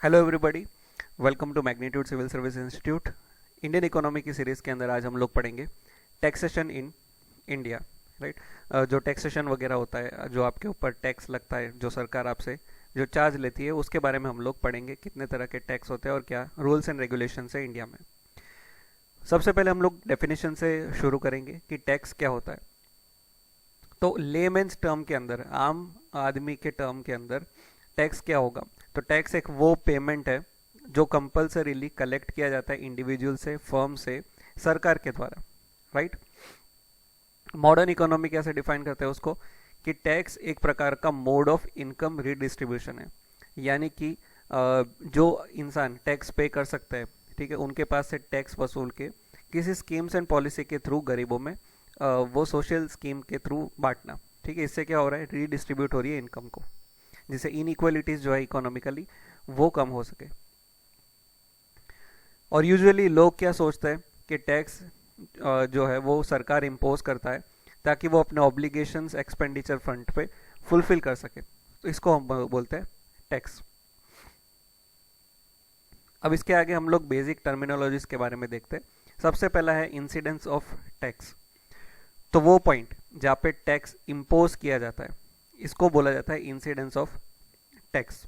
Hello everybody, welcome to Magnitude civil service institute. Indian economy की series के अंदर आज हम लोग पढ़ेंगे टैक्सेशन इन इंडिया। राइट। जो टैक्सेशन वगैरह होता है, जो आपके ऊपर टैक्स लगता है, जो सरकार आपसे जो चार्ज लेती है, उसके बारे में हम लोग पढ़ेंगे। कितने तरह के टैक्स होते हैं और क्या रूल्स एंड रेगुलेशन है इंडिया में। सबसे पहले हम लोग डेफिनेशन से शुरू करेंगे कि टैक्स क्या होता है। तो लेमेंस टर्म के अंदर, आम आदमी के टर्म के अंदर टैक्स क्या होगा। तो टैक्स एक वो पेमेंट है जो कंपल्सरीली कलेक्ट किया जाता है इंडिविजुअल से, फर्म से, सरकार के द्वारा। राइट। मॉडर्न इकोनॉमी कैसे डिफाइन करते हैं उसको, कि टैक्स एक प्रकार का मोड ऑफ इनकम रिडिस्ट्रीब्यूशन है। यानी कि जो इंसान टैक्स पे कर सकता है, ठीक है, उनके पास से टैक्स वसूल के किसी स्कीम्स एंड पॉलिसी के थ्रू गरीबों में वो सोशल स्कीम के थ्रू बांटना। ठीक है, इससे क्या हो रहा है, रीडिस्ट्रीब्यूट हो रही है इनकम को, जिससे इनइक्वालिटीज जो है इकोनॉमिकली वो कम हो सके। और यूजुअली लोग क्या सोचते हैं कि टैक्स जो है वो सरकार इम्पोज करता है ताकि वो अपने ऑब्लिगेशंस एक्सपेंडिचर फ्रंट पे फुलफिल कर सके। तो इसको हम बोलते हैं टैक्स। अब इसके आगे हम लोग बेसिक टर्मिनोलॉजीज के बारे में देखते हैं। सबसे पहला है इंसिडेंस ऑफ टैक्स। तो वो पॉइंट जहाँ पे टैक्स इम्पोज किया जाता है, इसको बोला जाता है इंसिडेंस ऑफ टैक्स।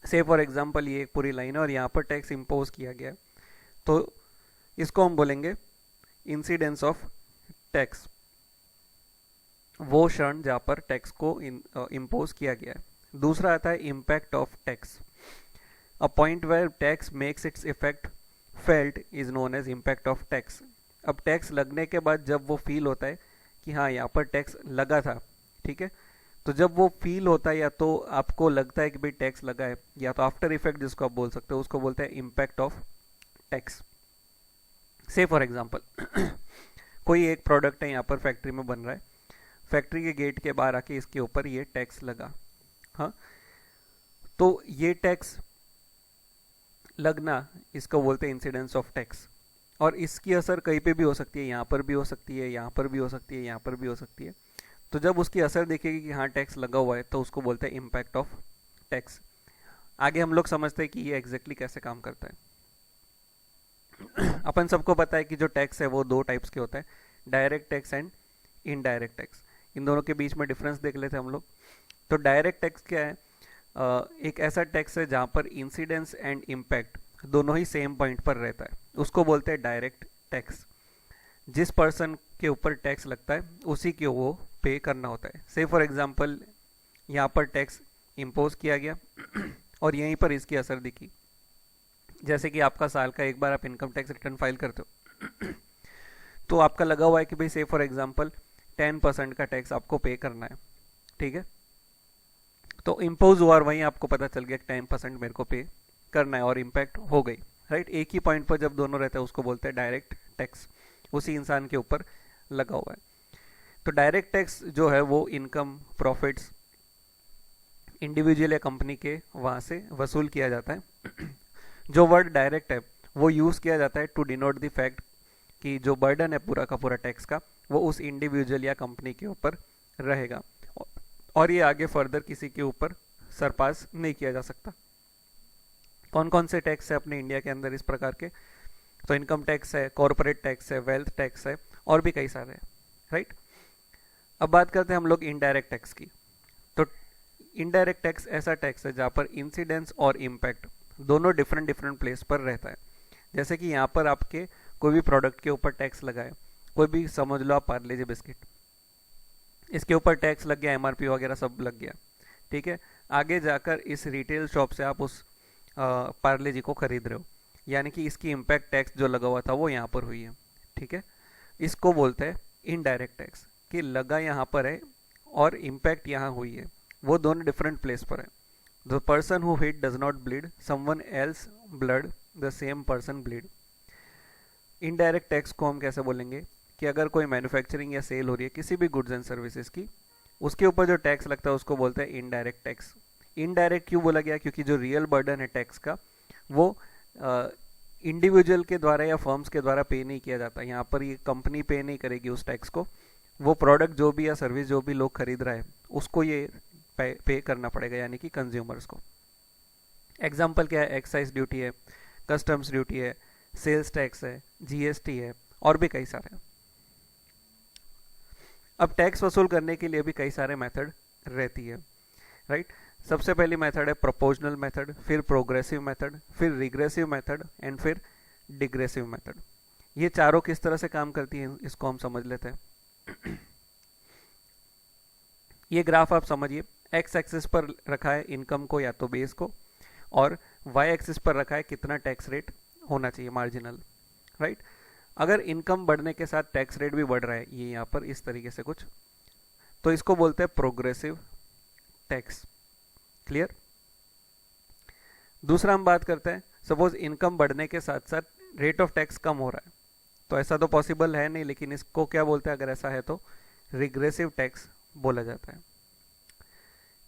से फॉर एग्जांपल ये एक पूरी लाइन है और यहाँ पर टैक्स इम्पोज किया गया है, तो इसको हम बोलेंगे इंसिडेंस ऑफ टैक्स। वो क्षण जहाँ पर टैक्स को इम्पोज किया गया है। दूसरा आता है impact of tax. A point where tax makes its effect felt is known as impact of tax. अब टैक्स लगने के बाद जब वो फील होता है कि हाँ यहाँ पर टैक्स लगा था, ठीक है, तो जब वो फील होता है या तो आपको लगता है कि भाई टैक्स लगा है, या तो आफ्टर इफेक्ट जिसको आप बोल सकते हो, उसको बोलते हैं इम्पैक्ट ऑफ टैक्स। से फॉर एग्जांपल कोई एक प्रोडक्ट है यहाँ पर फैक्ट्री में बन रहा है, फैक्ट्री के गेट के बाहर आके इसके ऊपर ये टैक्स लगा। हाँ, तो ये टैक्स लगना, इसको बोलते हैं इंसिडेंस ऑफ टैक्स। और इसकी असर कहीं पे भी हो सकती है, यहाँ पर भी हो सकती है, यहाँ पर भी हो सकती है, यहाँ पर भी हो सकती है। तो जब उसकी असर देखेगी कि हाँ टैक्स लगा हुआ है, तो उसको बोलते हैं इम्पैक्ट ऑफ टैक्स। आगे हम लोग समझते हैं कि ये एग्जैक्टली कैसे काम करता है। अपन सबको पता है कि जो टैक्स है वो दो टाइप्स के होता है, direct tax and indirect tax. इन दोनों के बीच में डिफरेंस देख लेते हैं हम लोग। तो डायरेक्ट टैक्स क्या है, एक ऐसा टैक्स है जहाँ पर इंसिडेंस एंड इम्पैक्ट दोनों ही सेम पॉइंट पर रहता है, उसको बोलते हैं डायरेक्ट टैक्स। जिस पर्सन के ऊपर टैक्स लगता है उसी के वो पे करना होता है। से फॉर एग्जांपल यहाँ पर टैक्स इम्पोज किया गया और यहीं पर इसकी असर दिखी। जैसे कि आपका साल का एक बार आप इनकम टैक्स रिटर्न फाइल करते हो तो आपका लगा हुआ है कि भाई से फॉर एग्जांपल 10% का टैक्स आपको पे करना है, ठीक है। तो इम्पोज हुआ और वहीं आपको पता चल गया कि 10% मेरे को पे करना है और इम्पैक्ट हो गई। राइट। एक ही पॉइंट पर जब दोनों रहते हैं उसको बोलते हैं डायरेक्ट टैक्स, उसी इंसान के ऊपर लगा हुआ है। तो डायरेक्ट टैक्स जो है वो इनकम, प्रॉफिट्स इंडिविजुअल या कंपनी के वहाँ से वसूल किया जाता है। जो वर्ड डायरेक्ट है वो यूज़ किया जाता है टू डिनोट द फैक्ट कि जो बर्डन है पूरा का पूरा टैक्स का, वो उस इंडिविजुअल या कंपनी के ऊपर रहेगा और ये आगे फर्दर किसी के ऊपर सरपास नहीं किया जा सकता। कौन कौन से टैक्स है अपने इंडिया के अंदर इस प्रकार के, तो इनकम टैक्स है, कॉर्पोरेट टैक्स है, वेल्थ टैक्स है, और भी कई सारे हैं। राइट। अब बात करते हैं हम लोग इनडायरेक्ट टैक्स की। तो इनडायरेक्ट टैक्स ऐसा टैक्स है जहाँ पर इंसिडेंस और इम्पैक्ट दोनों डिफरेंट डिफरेंट प्लेस पर रहता है। जैसे कि यहाँ पर आपके कोई भी प्रोडक्ट के ऊपर टैक्स लगा है, कोई भी समझ लो आप पार्ले जी बिस्किट, इसके ऊपर टैक्स लग गया, एमआरपी वगैरह सब लग गया, ठीक है। आगे जाकर इस रिटेल शॉप से आप उस पार्ले जी को खरीद रहे हो, यानी कि इसकी इम्पैक्ट टैक्स जो लगा हुआ था वो यहाँ पर हुई है, ठीक है। इसको बोलते हैं इनडायरेक्ट टैक्स, कि लगा यहाँ पर है और इम्पैक्ट यहाँ हुई है, वो दोनों डिफरेंट प्लेस पर है। The person who hit does not bleed, someone else blood, the same person bleed. Indirect tax को हम कैसे बोलेंगे, कि अगर कोई मैन्युफैक्चरिंग या सेल हो रही है किसी भी गुड्स एंड सर्विसेज की, उसके ऊपर जो टैक्स लगता है उसको बोलते हैं इनडायरेक्ट टैक्स। इनडायरेक्ट क्यों बोला गया, क्योंकि जो रियल बर्डन है टैक्स का वो इंडिविजुअल के द्वारा या फर्म्स के द्वारा पे नहीं किया जाता। यहाँ पर ये कंपनी पे नहीं करेगी उस टैक्स को, वो प्रोडक्ट जो भी या सर्विस जो भी लोग खरीद रहा है उसको ये पे करना पड़ेगा, यानी कि कंज्यूमर्स को। एग्जाम्पल क्या है, एक्साइज ड्यूटी है, कस्टम्स ड्यूटी है, सेल्स टैक्स है, जीएसटी है, और भी कई सारे। अब टैक्स वसूल करने के लिए भी कई सारे मेथड रहती है, राइट। सबसे पहली मेथड है प्रोपोर्शनल मेथड, फिर प्रोग्रेसिव मेथड, फिर रिग्रेसिव मेथड एंड फिर डिग्रेसिव मेथड। ये चारों किस तरह से काम करती हैं इसको हम समझ लेते हैं। ये ग्राफ आप समझिए, एक्स एक्सिस पर रखा है इनकम को या तो बेस को, और वाई एक्सिस पर रखा है कितना टैक्स रेट होना चाहिए मार्जिनल, राइट। अगर इनकम बढ़ने के साथ टैक्स रेट भी बढ़ रहा है, ये यहाँ पर इस तरीके से कुछ, तो इसको बोलते हैं प्रोग्रेसिव टैक्स। क्लियर। दूसरा हम बात करते हैं, सपोज इनकम बढ़ने के साथ साथ रेट ऑफ टैक्स कम हो रहा है, तो ऐसा तो पॉसिबल है नहीं, लेकिन इसको क्या बोलते हैं, अगर ऐसा है तो रिग्रेसिव टैक्स बोला जाता है।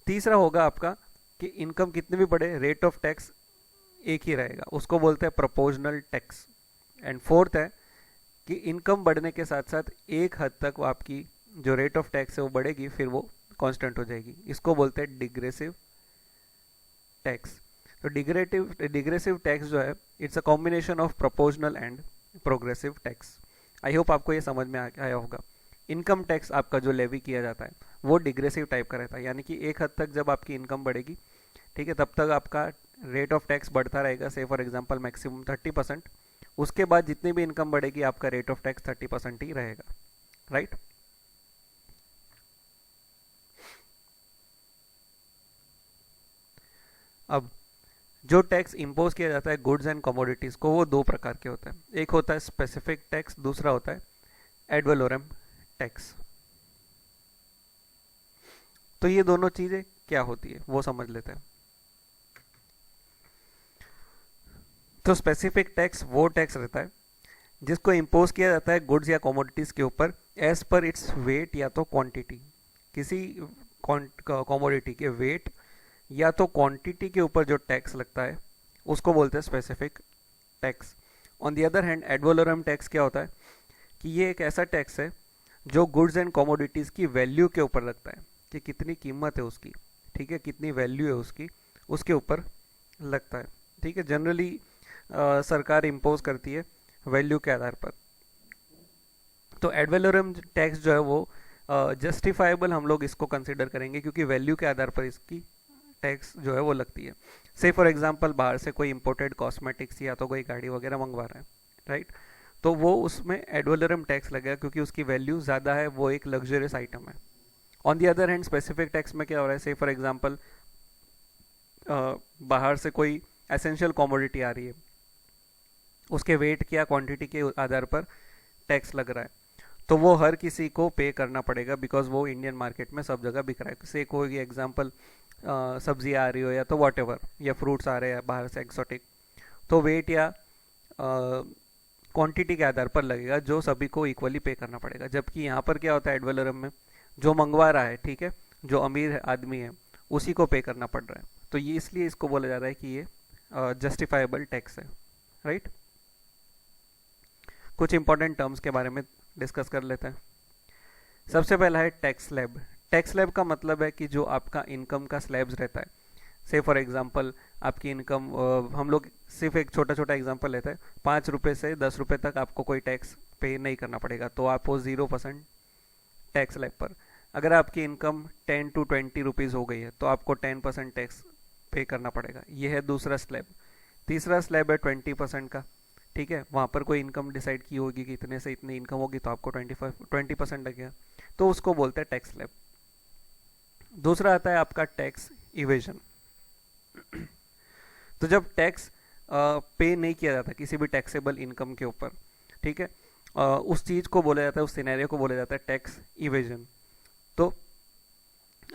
तीसरा होगा आपका कि इनकम कितनी भी बढ़े रेट ऑफ टैक्स एक ही रहेगा, उसको बोलते हैं प्रोपोर्शनल टैक्स। एंड फोर्थ है कि इनकम बढ़ने के साथ साथ एक हद तक वो आपकी जो रेट ऑफ टैक्स है वो बढ़ेगी, फिर वो कांस्टेंट हो जाएगी, इसको बोलते हैं डिग्रेसिव टैक्स। तो डिग्रेसिव टैक्स जो है it's a combination of proportional and progressive tax. I hope आपको ये समझ में आया होगा। इनकम टैक्स आपका जो लेवी किया जाता है वो डिग्रेसिव टाइप का रहता है, यानी कि एक हद तक जब आपकी इनकम बढ़ेगी, ठीक है, तब तक आपका रेट ऑफ टैक्स बढ़ता रहेगा, से फॉर एग्जांपल मैक्सिमम 30%। उसके बाद जितनी भी इनकम बढ़ेगी आपका रेट ऑफ टैक्स 30% ही रहेगा, राइट। अब जो टैक्स इंपोज किया जाता है गुड्स एंड कमोडिटीज को, वो दो प्रकार के होते हैं। एक होता है स्पेसिफिक टैक्स, दूसरा होता है एड वैलोरम टैक्स। तो ये दोनों चीजें क्या होती है वो समझ लेते हैं। तो स्पेसिफिक टैक्स वो टैक्स रहता है जिसको इंपोज किया जाता है गुड्स या कमोडिटीज के ऊपर एज पर इट्स वेट या तो क्वांटिटी। किसी कमोडिटी के वेट या तो क्वांटिटी के ऊपर जो टैक्स लगता है उसको बोलते हैं specific tax. On the other hand ad valorem tax क्या होता है कि ये एक ऐसा टैक्स है जो गुड्स एंड कमोडिटीज की वैल्यू के ऊपर लगता है, कि कितनी कीमत है उसकी, ठीक है, कितनी वैल्यू है उसकी, उसके ऊपर लगता है, ठीक है। जनरली सरकार इंपोज करती है वैल्यू के आधार पर। तो एड वैलोरम टैक्स जो है वो जस्टिफाइबल हम लोग इसको कंसिडर करेंगे, क्योंकि वैल्यू के आधार पर इसकी टैक्स जो है वो लगती है। से फॉर एग्जांपल बाहर से कोई इंपोर्टेड कॉस्मेटिक्स या तो कोई गाड़ी वगैरह मंगवा रहा है, राइट, तो वो उसमें एड वैलोरम टैक्स लगेगा क्योंकि उसकी वैल्यू ज़्यादा है, वो एक लग्जरियस आइटम है। On the other hand specific tax में क्या हो रहा है, से फॉर एग्जांपल बाहर से कोई एसेंशियल कमोडिटी आ रही है, उसके वेट या क्वांटिटी के आधार पर टैक्स लग रहा है, तो वो हर किसी को पे करना पड़ेगा, बिकॉज वो इंडियन मार्केट में सब जगह बिक रहा है। से कोई एग्जांपल सब्जी आ रही हो या तो वॉट एवर, या फ्रूट्स आ रहे हैं बाहर से एक्सोटिक, तो वेट या क्वांटिटी के आधार पर लगेगा, जो सभी को इक्वली पे करना पड़ेगा। जबकि यहाँ पर क्या होता है एड वैलोरम में, जो मंगवा रहा है, ठीक है, जो अमीर आदमी है उसी को पे करना पड़ रहा है। तो ये इसलिए इसको बोला जा रहा है कि ये जस्टिफाइबल टैक्स है, राइट। कुछ इंपॉर्टेंट टर्म्स के बारे में डिस्कस कर लेते हैं। सबसे पहला है टैक्स स्लैब। टैक्स स्लैब का मतलब है कि जो आपका इनकम का स्लैब्स रहता है, से फॉर एग्जांपल आपकी इनकम, हम लोग सिर्फ एक छोटा छोटा एग्जांपल लेते हैं, 5 रुपये से 10 रुपये तक आपको कोई टैक्स पे नहीं करना पड़ेगा, तो आप वो 0% टैक्स स्लैब पर। अगर आपकी इनकम 10 to 20 रुपीज़ हो गई है तो आपको 10% टैक्स पे करना पड़ेगा। ये है दूसरा स्लैब। तीसरा स्लैब है 20% का, ठीक है, वहाँ पर कोई इनकम डिसाइड की होगी कि इतने से इतनी इनकम होगी तो आपको 20% लगेगा, तो उसको बोलते हैं टैक्स स्लैब। दूसरा आता है आपका टैक्स इवेजन। तो जब टैक्स पे नहीं किया जाता किसी भी टैक्सेबल इनकम के ऊपर, ठीक है, उस चीज़ को बोला जाता है, उस सिनेरियो को बोला जाता है टैक्स इवेजन। तो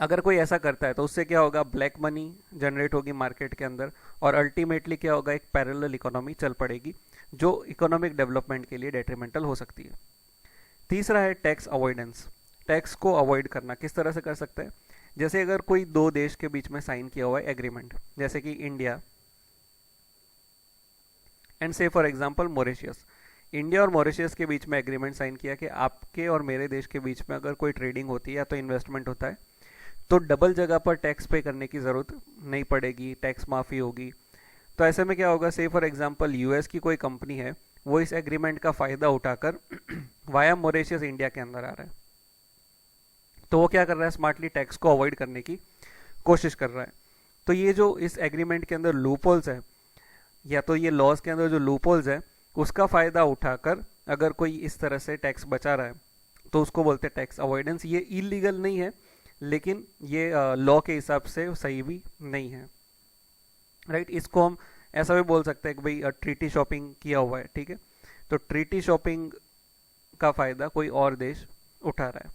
अगर कोई ऐसा करता है तो उससे क्या होगा, ब्लैक मनी जनरेट होगी मार्केट के अंदर, और अल्टीमेटली क्या होगा, एक पैरेलल इकोनॉमी चल पड़ेगी जो इकोनॉमिक डेवलपमेंट के लिए डेट्रीमेंटल हो सकती है। तीसरा है टैक्स अवॉइडेंस। टैक्स को अवॉइड करना किस तरह से कर सकते हैं, जैसे अगर कोई दो देश के बीच में साइन किया हुआ है एग्रीमेंट, जैसे कि इंडिया एंड से फॉर एग्जांपल मॉरिशियस। इंडिया और मॉरिशियस के बीच में एग्रीमेंट साइन किया कि आपके और मेरे देश के बीच में अगर कोई ट्रेडिंग होती है या तो इन्वेस्टमेंट होता है, तो डबल जगह पर टैक्स पे करने की ज़रूरत नहीं पड़ेगी, टैक्स माफ़ी होगी। तो ऐसे में क्या होगा, से फॉर एग्जांपल यूएस की कोई कंपनी है, वो इस एग्रीमेंट का फ़ायदा उठाकर वाया मॉरिशस इंडिया के अंदर आ रहा है, तो वो क्या कर रहा है, स्मार्टली टैक्स को अवॉइड करने की कोशिश कर रहा है। तो ये जो इस एग्रीमेंट के अंदर लूपहोल्स है, या तो ये लॉज के अंदर जो लूपहोल्स है, उसका फ़ायदा उठाकर अगर कोई इस तरह से टैक्स बचा रहा है, तो उसको बोलते हैं टैक्स अवॉइडेंस। ये इलीगल नहीं है, लेकिन ये लॉ के हिसाब से सही भी नहीं है, राइट। इसको हम ऐसा भी बोल सकते हैं कि भाई ट्रीटी शॉपिंग किया हुआ है, ठीक है। तो ट्रीटी शॉपिंग का फ़ायदा कोई और देश उठा रहा है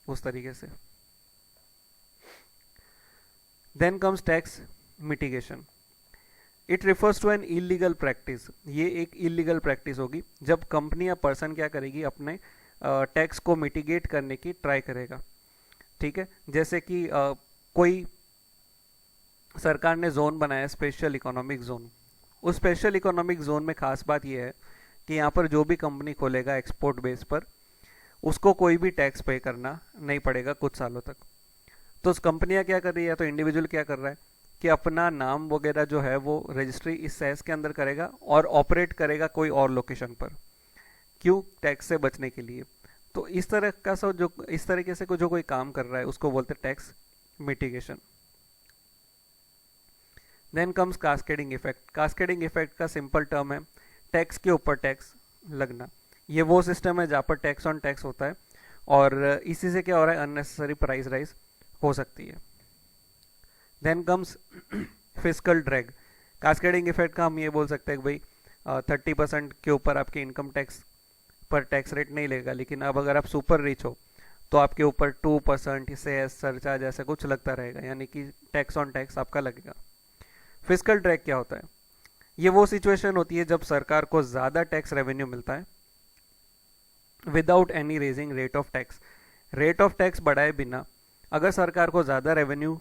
उस तरीके से। Then comes tax mitigation. It refers to an illegal practice. ये एक इलीगल प्रैक्टिस होगी जब कंपनी या पर्सन क्या करेगी, अपने टैक्स को मिटिगेट करने की ट्राई करेगा, ठीक है। जैसे कि कोई सरकार ने जोन बनाया, स्पेशल इकोनॉमिक जोन। उस स्पेशल इकोनॉमिक जोन में खास बात यह है कि यहाँ पर जो भी कंपनी खोलेगा एक्सपोर्ट बेस पर, उसको कोई भी टैक्स पे करना नहीं पड़ेगा कुछ सालों तक। तो उस कंपनियां क्या कर रही है, तो इंडिविजुअल क्या कर रहा है कि अपना नाम वगैरह जो है वो रजिस्ट्री इस सेस के अंदर करेगा और ऑपरेट करेगा कोई और लोकेशन पर। क्यों? टैक्स से बचने के लिए। तो इस तरह का जो इस तरीके से जो कोई काम कर रहा है उसको बोलते हैं tax mitigation. Then comes cascading effect. Cascading effect का सिंपल टर्म है टैक्स के ऊपर टैक्स लगना। ये वो सिस्टम है जहाँ पर टैक्स ऑन टैक्स होता है, और इसी से क्या हो रहा है, अननेसेसरी प्राइस राइज हो सकती है। Then comes fiscal drag. Cascading effect का हम ये बोल सकते हैं कि भाई 30% के ऊपर आपके इनकम टैक्स पर टैक्स रेट नहीं लेगा, लेकिन अब अगर आप सुपर रिच हो तो आपके ऊपर 2% से सरचार्ज ऐसा कुछ लगता रहेगा, यानी कि टैक्स ऑन टैक्स आपका लगेगा। फिस्कल ड्रैग क्या होता है? ये वो सिचुएशन होती है जब सरकार को ज़्यादा टैक्स रेवेन्यू मिलता है without any raising rate of tax. Rate of tax बढ़ाए बिना अगर सरकार को ज़्यादा रेवेन्यू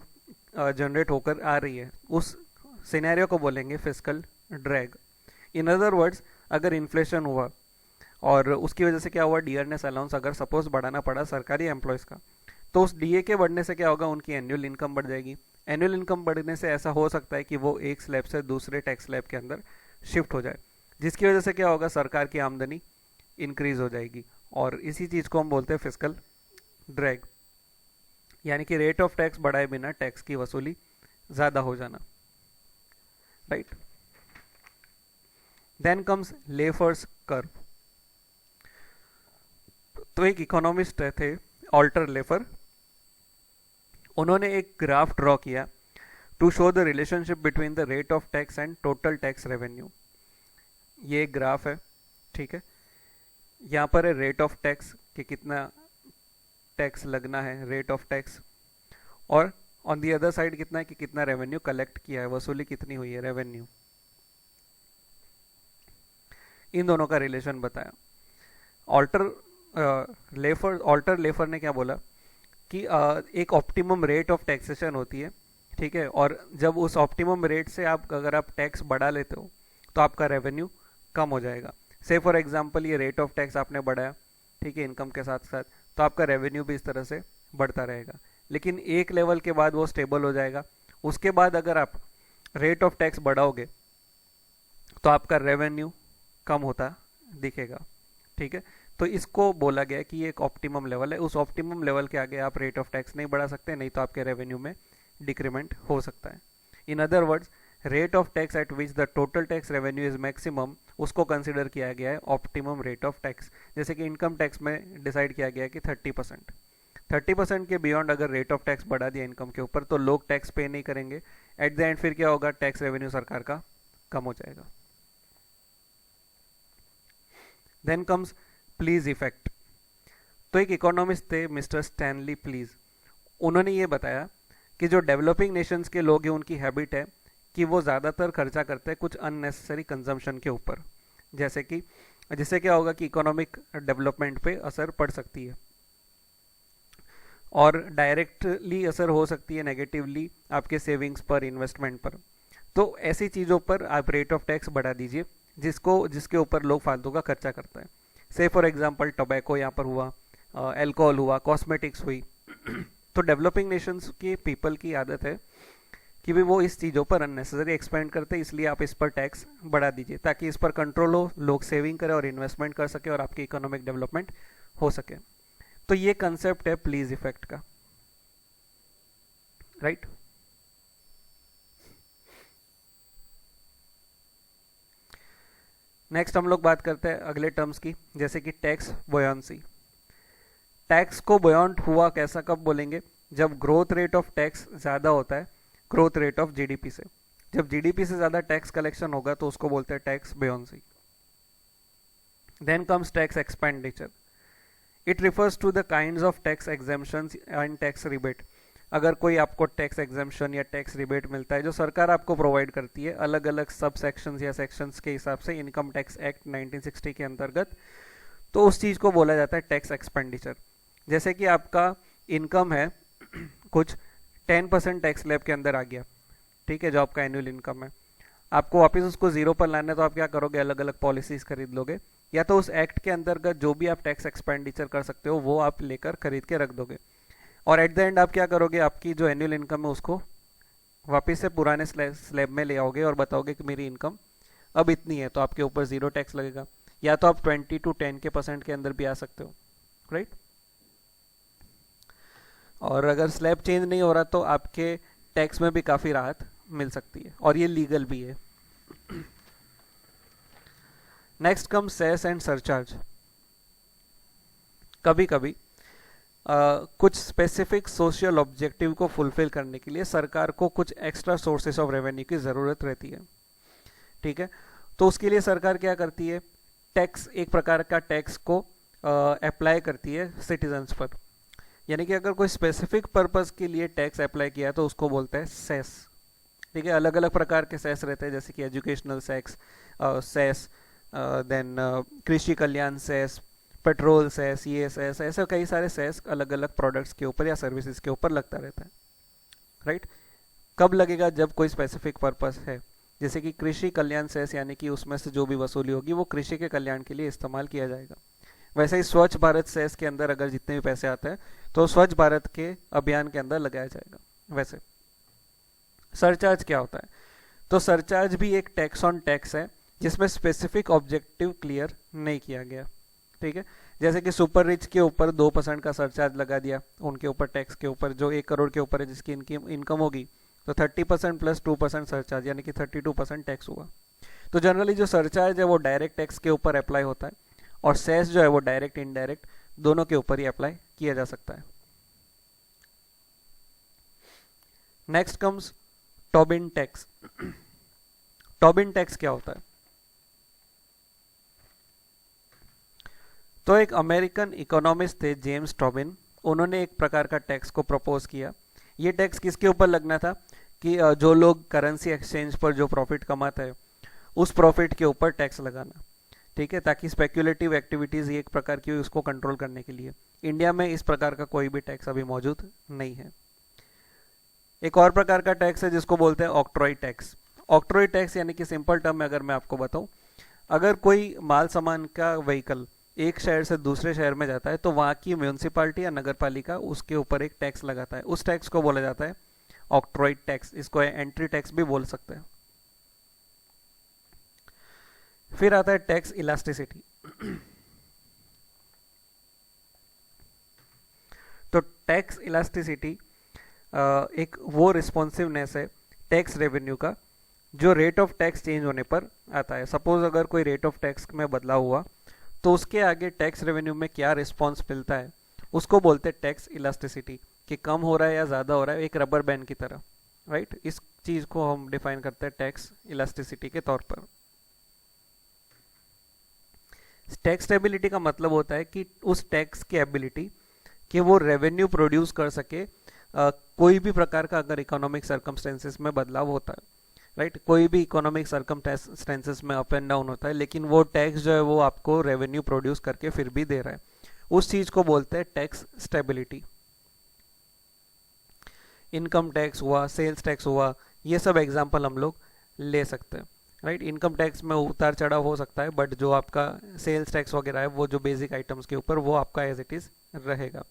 जनरेट होकर आ रही है, उस सिनेरियो को बोलेंगे fiscal drag. In other words, अगर इन्फ्लेशन हुआ और उसकी वजह से क्या हुआ, डियरनेस अलाउंस अगर सपोज बढ़ाना पड़ा सरकारी एम्प्लॉयज़ का, तो उस डीए के बढ़ने से क्या होगा, उनकी एनुअल इनकम बढ़ जाएगी। एनुअल इनकम बढ़ने से ऐसा हो सकता है कि वो एक स्लैब से दूसरे टैक्स स्लैब के अंदर शिफ्ट हो जाए, जिसकी वजह से क्या होगा, सरकार की आमदनी इंक्रीज हो जाएगी, और इसी चीज़ को हम बोलते हैं फिस्कल ड्रैग, यानी कि रेट ऑफ टैक्स बढ़ाए बिना टैक्स की वसूली ज़्यादा हो जाना, right. Then comes Laffer's curve. तो एक इकोनॉमिस्ट थे ऑल्टर लेफर, उन्होंने एक ग्राफ ड्रॉ किया to show the relationship between the rate of tax and total tax revenue. ये एक ग्राफ है, ठीक है। यहाँ पर है रेट ऑफ टैक्स कि कितना टैक्स लगना है, रेट ऑफ टैक्स, और ऑन दी अदर साइड कितना है कि कितना रेवेन्यू कलेक्ट किया है, वसूली कितनी हुई है, रेवेन्यू। इन दोनों का रिलेशन बताया। ऑल्टर लेफर ने क्या बोला कि एक ऑप्टिमम रेट ऑफ टैक्सेशन होती है, ठीक है, और जब उस ऑप्टिमम रेट से अगर आप टैक्स बढ़ा लेते हो तो आपका रेवेन्यू कम हो जाएगा। से फॉर एग्जांपल ये रेट ऑफ टैक्स आपने बढ़ाया, ठीक है, इनकम के साथ साथ, तो आपका रेवेन्यू भी इस तरह से बढ़ता रहेगा, लेकिन एक लेवल के बाद वो स्टेबल हो जाएगा। उसके बाद अगर आप रेट ऑफ टैक्स बढ़ाओगे तो आपका रेवेन्यू कम होता दिखेगा, ठीक है। तो इसको बोला गया कि ये एक ऑप्टिमम लेवल है, उस ऑप्टिमम लेवल के आगे आप रेट ऑफ टैक्स नहीं बढ़ा सकते, नहीं तो आपके रेवेन्यू में डिक्रीमेंट हो सकता है। In other words, rate of tax at which the total tax revenue is maximum, उसको कंसिडर किया गया है ऑप्टिमम रेट ऑफ टैक्स। जैसे कि इनकम टैक्स में डिसाइड किया गया है कि 30% के बियॉन्ड अगर रेट ऑफ टैक्स बढ़ा दिया इनकम के ऊपर तो लोग टैक्स पे नहीं करेंगे। एट द एंड फिर क्या होगा, टैक्स रेवेन्यू सरकार का कम हो जाएगा। Then comes please effect. तो एक इकोनॉमिस्ट थे मिस्टर स्टैनली प्लीज, उन्होंने ये बताया कि जो डेवलपिंग नेशंस के लोग हैं उनकी हैबिट है कि वो ज़्यादातर खर्चा करते हैं कुछ अननेसेसरी कंजम्पशन के ऊपर, जैसे कि जिससे क्या होगा कि इकोनॉमिक डेवलपमेंट पे असर पड़ सकती है, और डायरेक्टली असर हो सकती है नेगेटिवली आपके सेविंग्स पर, इन्वेस्टमेंट पर। तो ऐसी चीज़ों पर आप रेट ऑफ टैक्स बढ़ा दीजिए जिसके ऊपर लोग फालतू का खर्चा करते हैं। से फॉर एग्जांपल टोबैको यहाँ पर हुआ, अल्कोहल हुआ, कॉस्मेटिक्स हुई, तो डेवलपिंग नेशंस के पीपल की आदत है कि भी वो इस चीज़ों पर अननेसेसरी एक्सपेंड करते हैं, इसलिए आप इस पर टैक्स बढ़ा दीजिए ताकि इस पर कंट्रोल हो, लोग सेविंग करें और इन्वेस्टमेंट कर सके और आपकी इकोनॉमिक डेवलपमेंट हो सके। तो ये कंसेप्ट है प्लीज इफेक्ट का, राइट। नेक्स्ट हम लोग बात करते हैं अगले टर्म्स की, जैसे कि टैक्स बोयांसी। टैक्स को बोयांट हुआ कैसा कब बोलेंगे? जब ग्रोथ रेट ऑफ टैक्स ज़्यादा होता है ग्रोथ रेट ऑफ जीडीपी से। जब जीडीपी से ज़्यादा टैक्स कलेक्शन होगा तो उसको बोलते हैं tax buoyancy. Then comes tax expenditure. It refers to the kinds of tax exemptions and tax rebate. अगर कोई आपको टैक्स एग्जेम्पशन या टैक्स रिबेट मिलता है जो सरकार आपको प्रोवाइड करती है अलग अलग सब सेक्शंस या सेक्शंस के हिसाब से इनकम टैक्स एक्ट 1960 के अंतर्गत, तो उस चीज़ को बोला जाता है टैक्स एक्सपेंडिचर। जैसे कि आपका इनकम है कुछ 10% टैक्स स्लैब के अंदर आ गया, ठीक है, जो आपका एनुअल इनकम है, आपको वापस उसको जीरो पर लाना है तो आप क्या करोगे? अलग अलग पॉलिसीज खरीद लोगे, या तो उस एक्ट के अंतर्गत जो भी आप टैक्स एक्सपेंडिचर कर सकते हो वो आप लेकर खरीद के रख दोगे, और एट द एंड आप क्या करोगे? आपकी जो एनुअल इनकम है उसको वापस से पुराने स्लैब में ले आओगे और बताओगे कि मेरी इनकम अब इतनी है, तो आपके ऊपर जीरो टैक्स लगेगा, या तो आप 20 to 10% के अंदर भी आ सकते हो, राइट। और अगर स्लैब चेंज नहीं हो रहा तो आपके टैक्स में भी काफ़ी राहत मिल सकती है, और ये लीगल भी है। Next come cess and surcharge. कभी कभी कुछ स्पेसिफिक सोशल ऑब्जेक्टिव को फुलफिल करने के लिए सरकार को कुछ एक्स्ट्रा सोर्सेस ऑफ रेवेन्यू की ज़रूरत रहती है, ठीक है। तो उसके लिए सरकार क्या करती है? टैक्स, एक प्रकार का टैक्स को अप्लाई करती है सिटीजन्स पर। यानी कि अगर कोई स्पेसिफिक पर्पस के लिए टैक्स अप्लाई किया तो उसको बोलते हैं सेस, ठीक है। अलग अलग प्रकार के सेस रहते हैं, जैसे कि एजुकेशनल सेस, देन कृषि कल्याण सेस, पेट्रोल सेस, ये सेस, ऐसे कई सारे सेस अलग अलग प्रोडक्ट्स के ऊपर या सर्विसेज के ऊपर लगता रहता है, राइट। कब लगेगा? जब कोई स्पेसिफिक पर्पस है, जैसे कि कृषि कल्याण सेस, यानी कि उसमें से जो भी वसूली होगी वो कृषि के कल्याण के लिए इस्तेमाल किया जाएगा। वैसे ही स्वच्छ भारत सेस के अंदर अगर जितने भी पैसे आते हैं तो स्वच्छ भारत के अभियान के अंदर लगाया जाएगा। वैसे सरचार्ज क्या होता है? तो सरचार्ज भी एक टैक्स ऑन टैक्स है जिसमें स्पेसिफिक ऑब्जेक्टिव क्लियर नहीं किया गया, ठीक है। जैसे कि सुपर रिच के ऊपर 2% का सरचार्ज लगा दिया, उनके ऊपर टैक्स के ऊपर, जो 1 करोड़ के ऊपर है जिसकी इनकी इनकम होगी, तो 30% प्लस 2% सरचार्ज, यानी कि 32% टैक्स हुआ। तो जनरली जो सरचार्ज है वो डायरेक्ट टैक्स के ऊपर अप्लाई होता है, और सेस जो है वो डायरेक्ट इनडायरेक्ट दोनों के ऊपर ही अप्लाई किया जा सकता है। Next comes Tobin tax. Tobin tax क्या होता है? तो एक अमेरिकन इकोनॉमिस्ट थे जेम्स टोबिन, उन्होंने एक प्रकार का टैक्स को प्रपोज किया। ये टैक्स किसके ऊपर लगना था कि जो लोग करेंसी एक्सचेंज पर जो प्रॉफिट कमाते हैं उस प्रॉफिट के ऊपर टैक्स लगाना, ठीक है, ताकि स्पेक्युलेटिव एक्टिविटीज एक प्रकार की उसको कंट्रोल करने के लिए। इंडिया में इस प्रकार का कोई भी टैक्स अभी मौजूद नहीं है। एक और प्रकार का टैक्स है जिसको बोलते हैं ऑक्ट्रॉय टैक्स। ऑक्ट्रॉय टैक्स यानी कि सिंपल टर्म में अगर मैं आपको बताऊं, अगर कोई माल सामान का व्हीकल एक शहर से दूसरे शहर में जाता है तो वहाँ की म्यूनसिपालिटी या नगर पालिका उसके ऊपर एक टैक्स लगाता है, उस टैक्स को बोला जाता है ऑक्ट्रॉय टैक्स। इसको एंट्री टैक्स भी बोल सकते हैं। फिर आता है टैक्स इलास्टिसिटी। तो टैक्स इलास्टिसिटी एक वो रिस्पॉन्सिवनेस है टैक्स रेवेन्यू का जो रेट ऑफ टैक्स चेंज होने पर आता है। सपोज अगर कोई रेट ऑफ टैक्स में बदलाव हुआ तो उसके आगे टैक्स रेवेन्यू में क्या रिस्पॉन्स मिलता है उसको बोलते हैं टैक्स इलास्टिसिटी, कि कम हो रहा है या ज़्यादा हो रहा है, एक रबर बैंड की तरह, राइट। इस चीज़ को हम डिफाइन करते हैं टैक्स इलास्टिसिटी के तौर पर। टैक्स स्टेबिलिटी का मतलब होता है कि उस टैक्स की एबिलिटी कि वो रेवेन्यू प्रोड्यूस कर सके कोई भी प्रकार का अगर इकोनॉमिक सर्कमस्टेंसेस में बदलाव होता है, राइट। कोई भी इकोनॉमिक सर्कमस्टेंसेस में अप एंड डाउन होता है, लेकिन वो टैक्स जो है वो आपको रेवेन्यू प्रोड्यूस करके फिर भी दे रहा है, उस चीज को बोलते हैं टैक्स स्टेबिलिटी। इनकम टैक्स हुआ, सेल्स टैक्स हुआ, ये सब एग्जाम्पल हम लोग ले सकते हैं, राइट। इनकम टैक्स में उतार चढ़ाव हो सकता है, बट जो आपका सेल्स टैक्स वगैरह है वो जो बेसिक आइटम्स के ऊपर वो आपका एज इट इज रहेगा।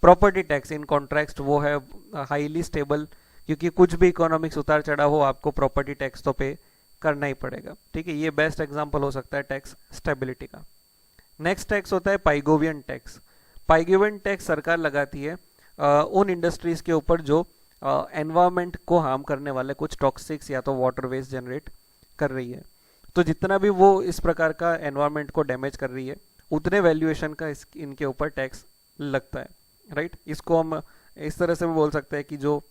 प्रॉपर्टी टैक्स इन कॉन्ट्रैक्ट वो है हाईली स्टेबल, क्योंकि कुछ भी इकोनॉमिक्स उतार चढ़ा हो आपको प्रॉपर्टी टैक्स तो पे करना ही पड़ेगा, ठीक है। ये बेस्ट एग्जांपल हो सकता है टैक्स स्टेबिलिटी का। नेक्स्ट टैक्स होता है पाइगोवियन टैक्स। पाइगोवियन टैक्स सरकार लगाती है उन इंडस्ट्रीज के ऊपर जो एनवायरमेंट को हार्म करने वाले कुछ टॉक्सिक्स या तो वाटर वेस्ट जनरेट कर रही है। तो जितना भी वो इस प्रकार का एनवायरमेंट को डैमेज कर रही है उतने वैल्यूएशन का इनके ऊपर टैक्स लगता है, राइट। इसको हम इस तरह से भी बोल सकते हैं कि जो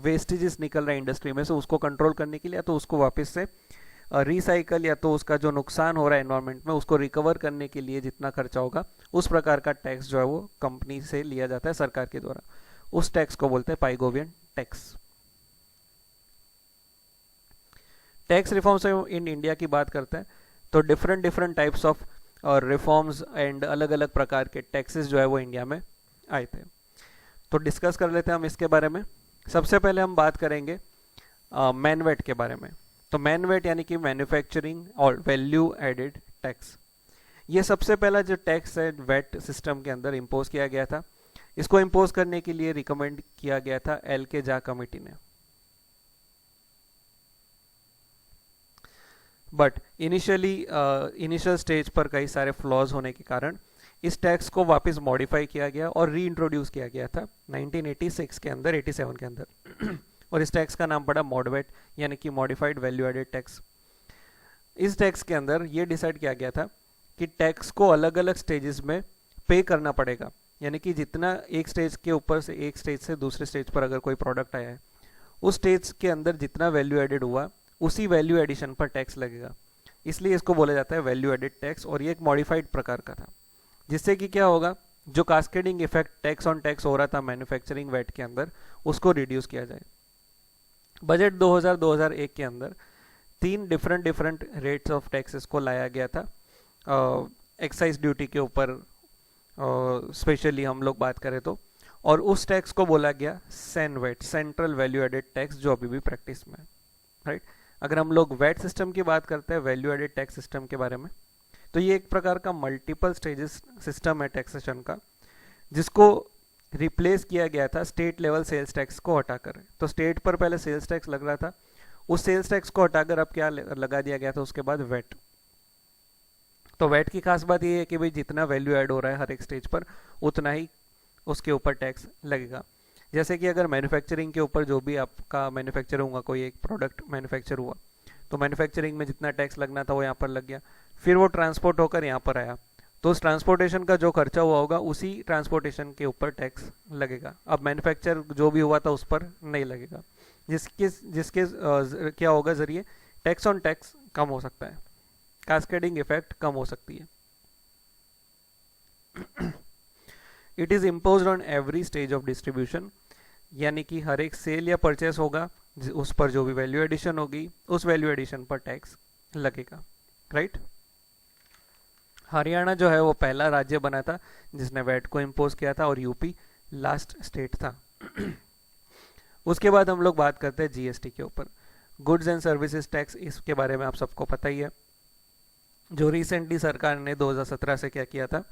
वेस्टेजेस निकल रहा है इंडस्ट्री में से उसको कंट्रोल करने के लिए, तो उसको वापस से रिसाइकल या तो उसका जो नुकसान हो रहा है एनवायरमेंट में उसको रिकवर करने के लिए जितना खर्चा होगा उस प्रकार का टैक्स जो है वो कंपनी से लिया जाता है सरकार के द्वारा। उस टैक्स को बोलते हैं पाइगोवियन टैक्स। टैक्स रिफॉर्म्स इन इंडिया की बात करते हैं तो different different types of reforms and अलग अलग प्रकार के टैक्सेस जो है वो इंडिया में आए थे। तो डिस्कस कर लेते हैं हम इसके बारे में। सबसे पहले हम बात करेंगे मैनवेट के बारे में। तो मैनवेट यानी कि मैन्युफैक्चरिंग और वैल्यू एडेड टैक्स। ये सबसे पहला जो टैक्स है वेट सिस्टम के अंदर इम्पोज किया गया था। इसको इम्पोज करने के लिए रिकमेंड किया गया था एल के जा कमेटी ने। बट इनिशियल स्टेज पर कई सारे फ्लॉज होने के कारण इस टैक्स को वापस मॉडिफाई किया गया और री इंट्रोड्यूस किया गया था 1986 के अंदर, 87 के अंदर और इस टैक्स का नाम पड़ा मॉडवेट यानी कि मॉडिफाइड वैल्यू एडेड टैक्स। इस टैक्स के अंदर ये डिसाइड किया गया था कि टैक्स को अलग अलग स्टेजेस में पे करना पड़ेगा, यानी कि जितना एक स्टेज के ऊपर से एक स्टेज से दूसरे स्टेज पर अगर कोई प्रोडक्ट आया है उस स्टेज के अंदर जितना वैल्यू एडेड हुआ उसी वैल्यू एडिशन पर टैक्स लगेगा, इसलिए इसको बोला जाता है वैल्यू एडेड टैक्स। और ये एक मॉडिफाइड प्रकार का था, जिससे कि क्या होगा, जो cascading effect tax on tax हो रहा था मैन्युफैक्चरिंग वेट के अंदर उसको रिड्यूस किया जाए। बजट 2000-2001 के अंदर 3 डिफरेंट रेट्स ऑफ टैक्सेस को लाया गया था। एक्साइज ड्यूटी के ऊपर स्पेशली हम लोग बात करें तो, और उस टैक्स को बोला गया CENVAT, central value added tax, जो अभी भी प्रैक्टिस में है, राइट। अगर हम लोग वैट सिस्टम की बात करते हैं, वैल्यू एडेड टैक्स सिस्टम के बारे में, तो ये एक प्रकार का मल्टीपल स्टेजेस सिस्टम है टैक्सेशन का, जिसको रिप्लेस किया गया था स्टेट लेवल सेल्स टैक्स को हटाकर। तो स्टेट पर पहले सेल्स टैक्स लग रहा था, उस सेल्स टैक्स को हटाकर अब क्या लगा दिया गया था उसके बाद वैट। तो वैट की खास बात ये है कि भाई जितना वैल्यू ऐड हो रहा है हर एक स्टेज पर उतना ही उसके ऊपर टैक्स लगेगा। जैसे कि अगर मैन्युफैक्चरिंग के ऊपर जो भी आपका मैन्युफैक्चर होगा, कोई एक प्रोडक्ट मैन्युफैक्चर हुआ तो मैन्युफैक्चरिंग में जितना टैक्स लगना था वो यहाँ पर लग गया, फिर वो ट्रांसपोर्ट होकर यहाँ पर आया तो उस ट्रांसपोर्टेशन का जो खर्चा हुआ होगा उसी ट्रांसपोर्टेशन के ऊपर टैक्स लगेगा। अब मैन्युफैक्चर जो भी हुआ था उस पर नहीं लगेगा, जिसके जिसके क्या होगा जरिए टैक्स ऑन टैक्स कम हो सकता है, कास्केडिंग इफेक्ट कम हो सकती है। It is imposed on every stage of distribution, यानी कि हर एक सेल या परचेस होगा उस पर जो भी वैल्यू एडिशन होगी उस वैल्यू एडिशन पर टैक्स लगेगा, राइट। हरियाणा जो है वो पहला राज्य बना था जिसने वैट को इम्पोज किया था और यूपी लास्ट स्टेट था। उसके बाद हम लोग बात करते हैं जीएसटी के ऊपर, गुड्स एंड सर्विसेज टैक्स। इसके बारे में आप सबको पता ही है, जो रिसेंटली सरकार ने 2017 से क्या किया था,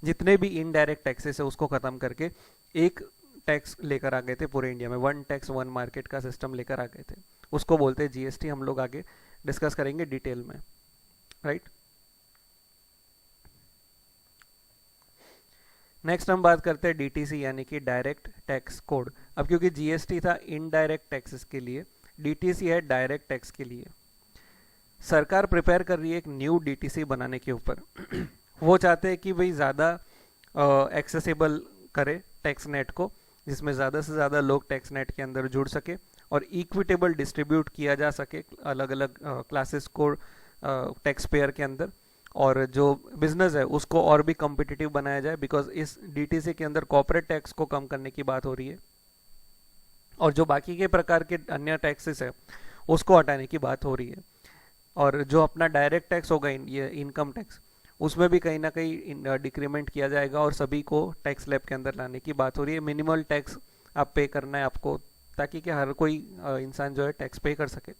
जितने भी इनडायरेक्ट टैक्सेस है उसको खत्म करके एक टैक्स लेकर आ गए थे पूरे इंडिया में, वन टैक्स वन मार्केट का सिस्टम लेकर आ गए थे, उसको बोलते हैं जीएसटी। हम लोग आगे डिस्कस करेंगे डिटेल में, राइट। नेक्स्ट हम बात करते हैं डीटीसी यानी कि डायरेक्ट टैक्स कोड। अब क्योंकि जीएसटी था इनडायरेक्ट टैक्सेस के लिए, डीटीसी है डायरेक्ट टैक्स के लिए। सरकार प्रिपेयर कर रही है एक न्यू डीटीसी बनाने के ऊपर। वो चाहते हैं कि भाई ज़्यादा एक्सेसिबल करे टैक्स नेट को, जिसमें ज़्यादा से ज़्यादा लोग टैक्स नेट के अंदर जुड़ सके और इक्विटेबल डिस्ट्रीब्यूट किया जा सके अलग अलग क्लासेस को टैक्स पेयर के अंदर, और जो बिजनेस है उसको और भी कॉम्पिटिटिव बनाया जाए, बिकॉज इस डीटीसी के अंदर कॉर्पोरेट टैक्स को कम करने की बात हो रही है और जो बाकी के प्रकार के अन्य टैक्सेस है उसको हटाने की बात हो रही है। और जो अपना डायरेक्ट टैक्स होगा ये इनकम टैक्स, उसमें भी कहीं ना कहीं डिक्रीमेंट किया जाएगा और सभी को टैक्स स्लैब के अंदर लाने की बात हो रही है। मिनिमल टैक्स आप पे करना है आपको, ताकि कि हर कोई इंसान जो है टैक्स पे कर सके।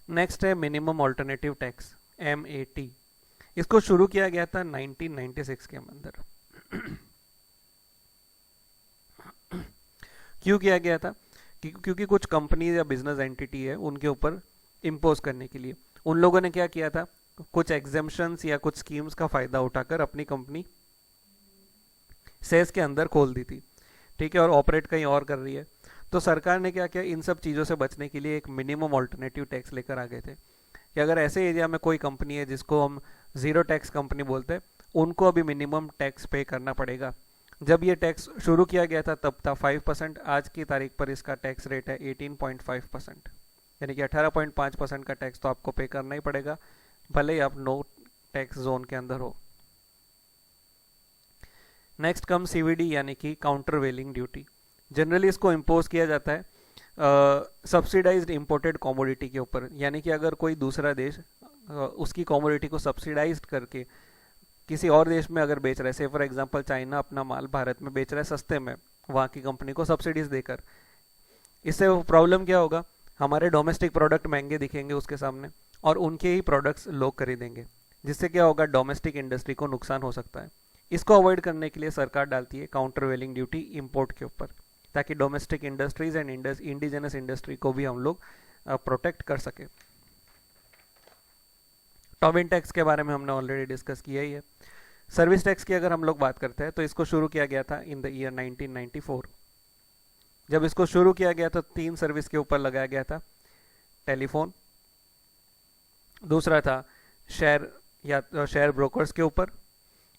नेक्स्ट है मिनिमम ऑल्टरनेटिव टैक्स, MAT। इसको शुरू किया गया था 1996 के अंदर। क्यों किया गया था? क्योंकि कुछ कंपनी या बिजनेस एंटिटी है उनके ऊपर इम्पोज करने के लिए उन लोगों ने क्या किया था, कुछ एग्जेम्पशंस या कुछ स्कीम्स का फायदा उठाकर अपनी कंपनी सेस के अंदर खोल दी थी, ठीक है, और ऑपरेट कहीं और कर रही है। तो सरकार ने क्या किया, इन सब चीज़ों से बचने के लिए एक मिनिमम ऑल्टरनेटिव टैक्स लेकर आ गए थे कि अगर ऐसे एरिया में कोई कंपनी है जिसको हम जीरो टैक्स कंपनी बोलते हैं, उनको अभी मिनिमम टैक्स पे करना पड़ेगा। जब ये टैक्स शुरू किया गया था तब था 5%, आज की तारीख पर इसका टैक्स रेट है 18.5%, यानी कि 18.5% का टैक्स तो आपको पे करना ही पड़ेगा, भले ही आप नो टैक्स जोन के अंदर हो। नेक्स्ट कम सीवीडी यानी कि काउंटर वेलिंग ड्यूटी। जनरली इसको इम्पोज किया जाता है सब्सिडाइज्ड इंपोर्टेड कमोडिटी के ऊपर, यानी कि अगर कोई दूसरा देश उसकी कमोडिटी को सब्सिडाइज्ड करके किसी और देश में अगर बेच रहा है, से फॉर एग्जांपल चाइना अपना माल भारत में बेच रहा है सस्ते में वहाँ की कंपनी को सब्सिडीज देकर, इससे प्रॉब्लम क्या होगा, हमारे डोमेस्टिक प्रोडक्ट महंगे दिखेंगे उसके सामने और उनके ही प्रोडक्ट्स लोग खरीदेंगे, जिससे क्या होगा, डोमेस्टिक इंडस्ट्री को नुकसान हो सकता है। इसको अवॉइड करने के लिए सरकार डालती है काउंटर वेलिंग ड्यूटी इंपोर्ट के ऊपर, ताकि domestic industries and indigenous industry को भी हम लोग प्रोटेक्ट कर सके। टोबिन टैक्स के बारे में हमने ऑलरेडी डिस्कस किया ही है। सर्विस टैक्स की अगर हम लोग बात करते हैं तो इसको शुरू किया गया था इन द ईयर 1994। जब इसको शुरू किया गया तो 3 सर्विस के ऊपर लगाया गया था, टेलीफोन, दूसरा था शेयर या शेयर ब्रोकर्स के ऊपर,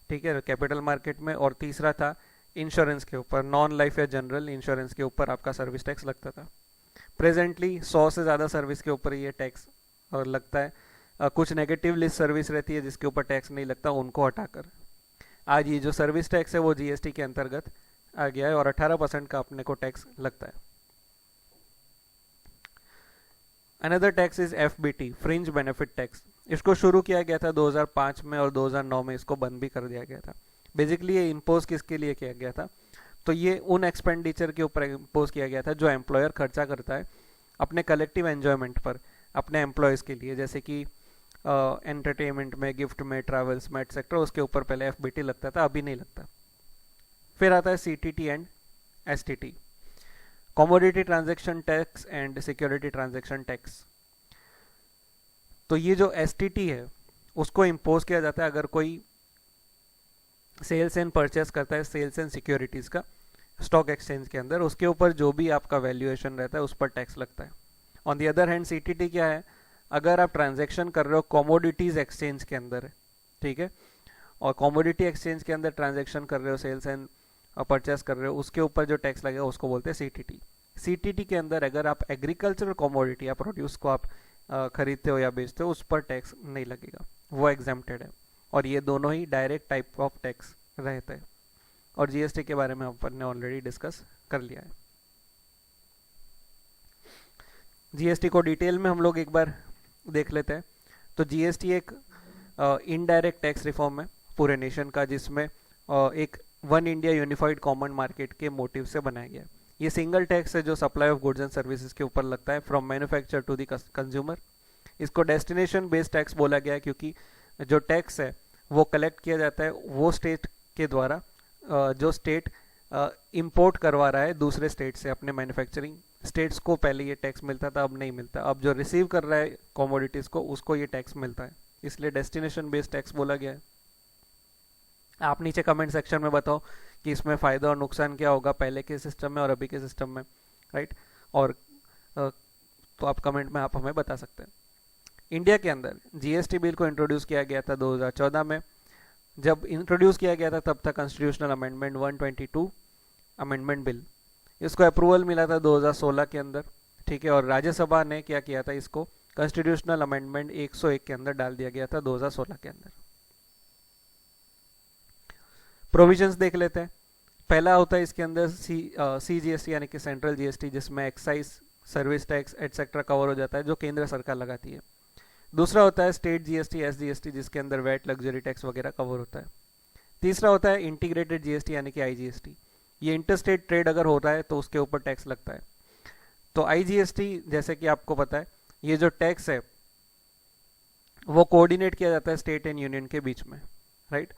ठीक है, कैपिटल मार्केट में, और तीसरा था इंश्योरेंस के ऊपर, नॉन लाइफ या जनरल इंश्योरेंस के ऊपर आपका सर्विस टैक्स लगता था। प्रेजेंटली 100 से ज़्यादा सर्विस के ऊपर ये टैक्स लगता है। कुछ नेगेटिव लिस्ट सर्विस रहती है जिसके ऊपर टैक्स नहीं लगता, उनको हटाकर आज ये जो सर्विस टैक्स है वो जीएसटी के अंतर्गत आ गया है और 18% का अपने को टैक्स लगता है। Another tax is FBT, fringe benefit tax. इसको शुरू किया गया था 2005 में और 2009 में इसको बंद भी कर दिया गया था। बेसिकली ये इम्पोज किसके लिए किया गया था, तो ये उन एक्सपेंडिचर के ऊपर इम्पोज किया गया था जो एम्प्लॉयर खर्चा करता है अपने कलेक्टिव एंजॉयमेंट पर अपने एम्प्लॉयज़ के लिए, जैसे कि एंटरटेनमेंट में, गिफ्ट में, ट्रैवल्स में एटसेट्रा, उसके ऊपर पहले एफबीटी लगता था, अभी नहीं लगता। फिर आता है CTT and STT, commodity transaction tax and security transaction tax. तो ये जो एसटीटी है उसको इम्पोज किया जाता है अगर कोई सेल्स एंड परचेस करता है, सेल्स एंड सिक्योरिटीज का स्टॉक एक्सचेंज के अंदर, उसके ऊपर जो भी आपका वैल्यूएशन रहता है उस पर टैक्स लगता है। On the other hand CTT क्या है, अगर आप ट्रांजैक्शन कर रहे हो कमोडिटीज एक्सचेंज के अंदर, ठीक है, और कमोडिटी एक्सचेंज के अंदर ट्रांजैक्शन कर रहे हो, सेल्स एंड परचेस कर रहे हो, उसके ऊपर जो टैक्स लगेगा उसको बोलते हैं सीटीटी। सीटीटी के अंदर अगर आप एग्रीकल्चरल कमोडिटी या प्रोड्यूस को आप खरीदते हो या बेचते हो उस पर टैक्स नहीं लगेगा, वो एग्जेम्प्टेड है। और ये दोनों ही डायरेक्ट टाइप ऑफ टैक्स रहते हैं और जीएसटी के बारे में अपन ने ऑलरेडी डिस्कस कर लिया है। जीएसटी को डिटेल में हम लोग एक बार देख लेते हैं। तो जीएसटी एक इनडायरेक्ट टैक्स रिफॉर्म है पूरे नेशन का, जिसमें एक one India unified common market के मोटिव से बनाया गया। ये सिंगल टैक्स है जो supply of goods and services के ऊपर लगता है from manufacture to the consumer. इसको डेस्टिनेशन बेस्ड टैक्स बोला गया है क्योंकि जो टैक्स है वो कलेक्ट किया जाता है वो स्टेट के द्वारा जो स्टेट इंपोर्ट करवा रहा है दूसरे स्टेट से अपने मैन्युफैक्चरिंग स्टेट्स को। पहले ये टैक्स मिलता था, अब नहीं मिलता। अब जो रिसीव कर रहा है कमोडिटीज़ को उसको ये टैक्स मिलता है, इसलिए डेस्टिनेशन बेस्ड टैक्स बोला गया है। आप नीचे कमेंट सेक्शन में बताओ कि इसमें फ़ायदा और नुकसान क्या होगा पहले के सिस्टम में और अभी के सिस्टम में, राइट। और तो आप कमेंट में आप हमें बता सकते हैं। इंडिया के अंदर जीएसटी बिल को इंट्रोड्यूस किया गया था 2014 में। जब इंट्रोड्यूस किया गया था तब था कॉन्स्टिट्यूशनल अमेंडमेंट 122 अमेंडमेंट बिल। इसको अप्रूवल मिला था 2016 के अंदर, ठीक है, और राज्यसभा ने क्या किया था, इसको कॉन्स्टिट्यूशनल अमेंडमेंट 101 के अंदर डाल दिया गया था 2016 के अंदर। प्रोविजंस देख लेते हैं। पहला होता है इसके अंदर सीजीएसटी यानी कि सेंट्रल जीएसटी, जिसमें excise, service tax etcetera cover हो जाता है जो केंद्र सरकार लगाती है। दूसरा होता है स्टेट जीएसटी, एसजीएसटी, जिसके अंदर वैट, लग्जरी टैक्स वगैरह कवर होता है। तीसरा होता है इंटीग्रेटेड जीएसटी यानी कि आईजीएसटी। ये इंटरस्टेट ट्रेड अगर होता है तो उसके ऊपर टैक्स लगता है। तो आईजीएसटी जैसे कि आपको पता है ये जो टैक्स है वो कोऑर्डिनेट किया जाता है स्टेट एंड यूनियन के बीच में, राइट।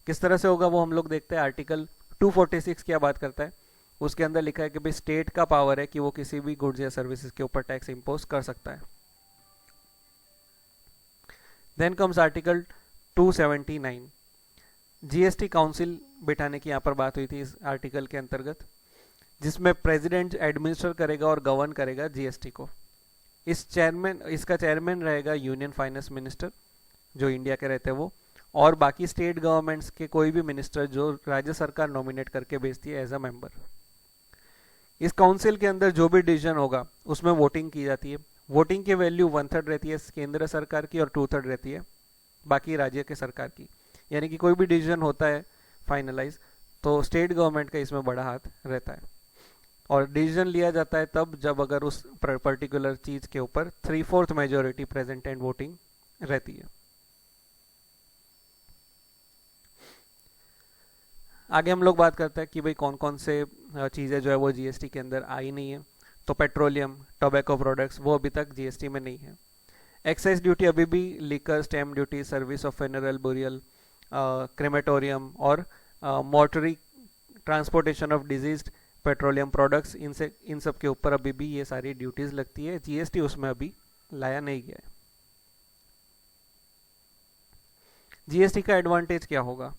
किस तरह से होगा वो हम लोग देखते हैं। आर्टिकल 246 क्या बात करता है, उसके अंदर लिखा है कि भाई स्टेट का पावर है कि वो किसी भी गुड्स या सर्विसेज के ऊपर टैक्स इंपोज कर सकता है। Then comes article 279, GST council बिठाने की यहाँ पर बात हुई थी इस आर्टिकल के अंतर्गत, जिसमें प्रेसिडेंट एडमिनिस्टर करेगा और गवर्न करेगा जीएसटी को। इसका चेयरमैन रहेगा यूनियन फाइनेंस मिनिस्टर जो इंडिया के रहते हैं वो, और बाकी स्टेट गवर्नमेंट्स के कोई भी मिनिस्टर जो राज्य सरकार नॉमिनेट करके भेजती है एज अ मेंबर। इस काउंसिल के अंदर जो भी डिसीजन होगा उसमें वोटिंग की जाती है। वोटिंग की वैल्यू 1/3 रहती है केंद्र सरकार की और 2/3 रहती है बाकी राज्य के सरकार की। यानी कि कोई भी डिसीजन होता है फाइनलाइज तो स्टेट गवर्नमेंट का इसमें बड़ा हाथ रहता है, और डिसीजन लिया जाता है तब जब अगर उस पर्टिकुलर चीज के ऊपर 3/4 मेजोरिटी प्रेजेंट एंड वोटिंग रहती है। आगे हम लोग बात करते हैं कि भाई कौन कौन से चीज़ें जो है वो जीएसटी के अंदर आई नहीं है। तो पेट्रोलियम, टोबैको प्रोडक्ट्स वो अभी तक जीएसटी में नहीं है। एक्साइज ड्यूटी अभी भी liquor, stamp duty, service of funeral burial, crematorium और motor transportation of deceased petroleum products, इन सब के ऊपर अभी भी ये सारी ड्यूटीज लगती है। जीएसटी उसमें अभी लाया नहीं गया है। जीएसटी का एडवांटेज क्या होगा,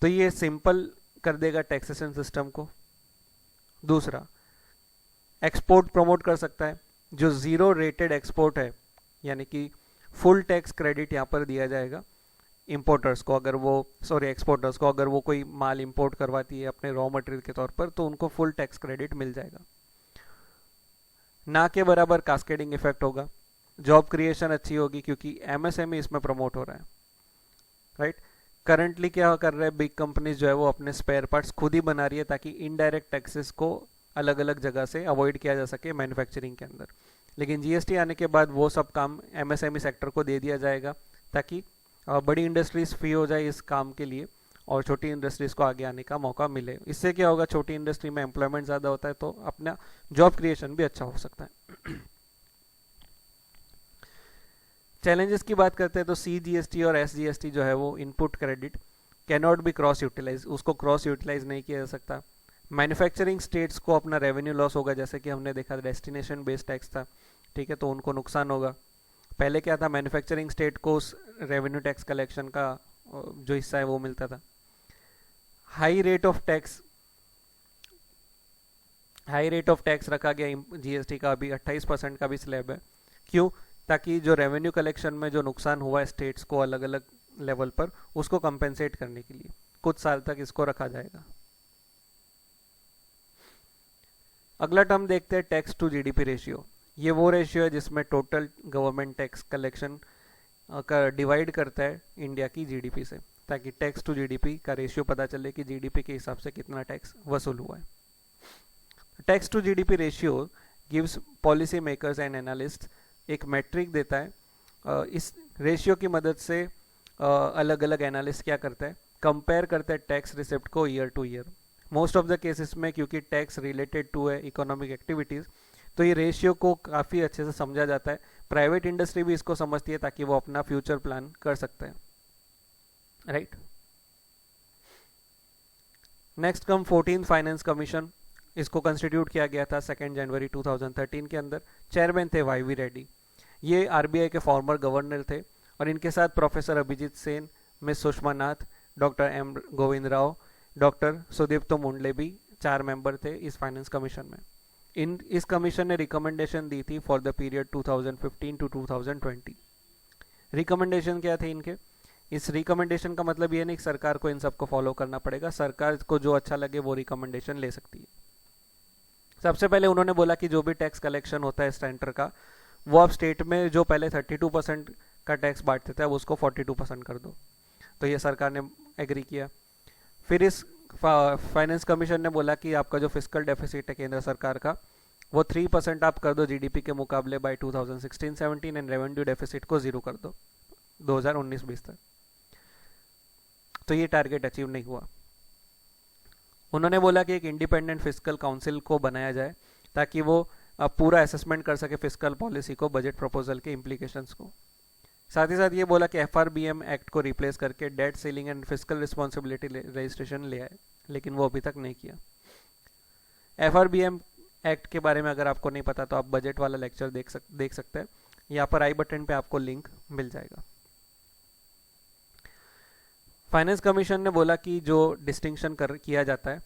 तो ये सिंपल कर देगा टैक्सेशन सिस्टम को। दूसरा, एक्सपोर्ट प्रमोट कर सकता है। जो जीरो रेटेड एक्सपोर्ट है यानी कि फुल टैक्स क्रेडिट यहाँ पर दिया जाएगा इंपोर्टर्स को, अगर वो एक्सपोर्टर्स को अगर वो कोई माल इंपोर्ट करवाती है अपने रॉ मटेरियल के तौर पर तो उनको फुल टैक्स क्रेडिट मिल जाएगा। ना के बराबर कास्केडिंग इफेक्ट होगा। जॉब क्रिएशन अच्छी होगी क्योंकि एमएसएमई इसमें प्रमोट हो रहा है, राइट। करंटली क्या कर रहे हैं बिग कंपनीज जो है वो अपने स्पेयर पार्ट्स खुद ही बना रही है ताकि इनडायरेक्ट टैक्सेस को अलग अलग जगह से अवॉइड किया जा सके मैन्युफैक्चरिंग के अंदर। लेकिन जीएसटी आने के बाद वो सब काम एमएसएमई सेक्टर को दे दिया जाएगा ताकि बड़ी इंडस्ट्रीज फ्री हो जाए इस काम के लिए और छोटी इंडस्ट्रीज को आगे आने का मौका मिले। इससे क्या होगा, छोटी इंडस्ट्री में एम्प्लॉयमेंट ज़्यादा होता है तो अपना जॉब क्रिएशन भी अच्छा हो सकता है। चैलेंजेस की बात करते हैं तो सीजीएसटी और एसजीएसटी जो है वो input credit can not be cross utilise, उसको क्रॉस यूटिलाइज नहीं किया जा सकता। मैन्युफैक्चरिंग स्टेट्स को अपना रेवेन्यू लॉस होगा, जैसे कि हमने देखा डेस्टिनेशन बेस्ड टैक्स था, ठीक है, तो उनको नुकसान होगा। पहले क्या था, मैन्युफैक्चरिंग स्टेट को उस रेवेन्यू टैक्स कलेक्शन का जो हिस्सा है वो मिलता था। हाई रेट ऑफ टैक्स रखा गया जीएसटी का, अभी 28% का भी स्लैब है। क्यों, ताकि जो रेवेन्यू कलेक्शन में जो नुकसान हुआ है स्टेट्स को अलग अलग लेवल पर उसको कंपेंसेट करने के लिए कुछ साल तक इसको रखा जाएगा। अगला टर्म देखते हैं टैक्स टू जीडीपी रेशियो। ये वो रेशियो है जिसमें टोटल गवर्नमेंट टैक्स कलेक्शन का डिवाइड करता है इंडिया की जीडीपी से, ताकि टैक्स टू जीडीपी का रेशियो पता चले कि जीडीपी के हिसाब से कितना टैक्स वसूल हुआ है। Tax to GDP ratio gives policy makers and analyst एक मैट्रिक देता है। इस रेशियो की मदद से अलग अलग एनालिस्ट क्या करता है, कंपेयर करता है टैक्स रिसिप्ट को year two year. Most of the cases में क्योंकि टैक्स रिलेटेड टू है इकोनॉमिक एक्टिविटीज़ तो ये रेशियो को काफ़ी अच्छे से समझा जाता है। प्राइवेट इंडस्ट्री भी इसको समझती है ताकि वो अपना फ्यूचर प्लान कर सकते हैं, right. Next come 14th finance commission. इसको कंस्टिट्यूट किया गया था 2 जनवरी 2013 के अंदर। चेयरमैन थे वाई वी रेड्डी, ये आरबीआई के फॉर्मर गवर्नर थे, और इनके साथ professor Abhijit Sen, miss Sushma Nath, doctor M Govind Rao, doctor Sudipto Mundle भी 4 मेंबर थे इस फाइनेंस कमीशन में। इस कमीशन ने रिकमेंडेशन दी थी for the period 2015 to 2020। Recommendation क्या थे इनके, इस रिकमेंडेशन का मतलब ये नहीं कि सरकार को इन सबको फॉलो करना पड़ेगा, सरकार को जो अच्छा लगे वो रिकमेंडेशन ले सकती है। सबसे पहले उन्होंने बोला कि जो भी टैक्स कलेक्शन होता है सेंटर का, वो अब स्टेट में जो पहले 32% का टैक्स बांटते थे अब उसको 42% कर दो। तो ये सरकार ने एग्री किया। फिर इस फाइनेंस कमीशन ने बोला कि आपका जो फिस्कल डेफिसिट है केंद्र सरकार का वो 3% आप कर दो जीडीपी के मुकाबले बाय 2016-17 एंड रेवेन्यू डेफिसिट को 0 कर दो 2019-20 तक। तो ये टारगेट अचीव नहीं हुआ। उन्होंने बोला कि एक इंडिपेंडेंट फिस्कल काउंसिल को बनाया जाए ताकि वो पूरा असेसमेंट कर सके फिस्कल पॉलिसी को, बजट प्रपोजल के इम्प्लीकेशंस को। साथ ही साथ ये बोला कि FRBM एक्ट को रिप्लेस करके date ceiling and physical responsibility registration ले आए, लेकिन वो अभी तक नहीं किया। FRBM एक्ट के बारे में अगर आपको नहीं पता तो आप बजट वाला लेक्चर देख सकते हैं, यहाँ पर आई बटन पे आपको लिंक मिल जाएगा। फाइनेंस कमीशन ने बोला कि जो डिस्टिंक्शन किया जाता है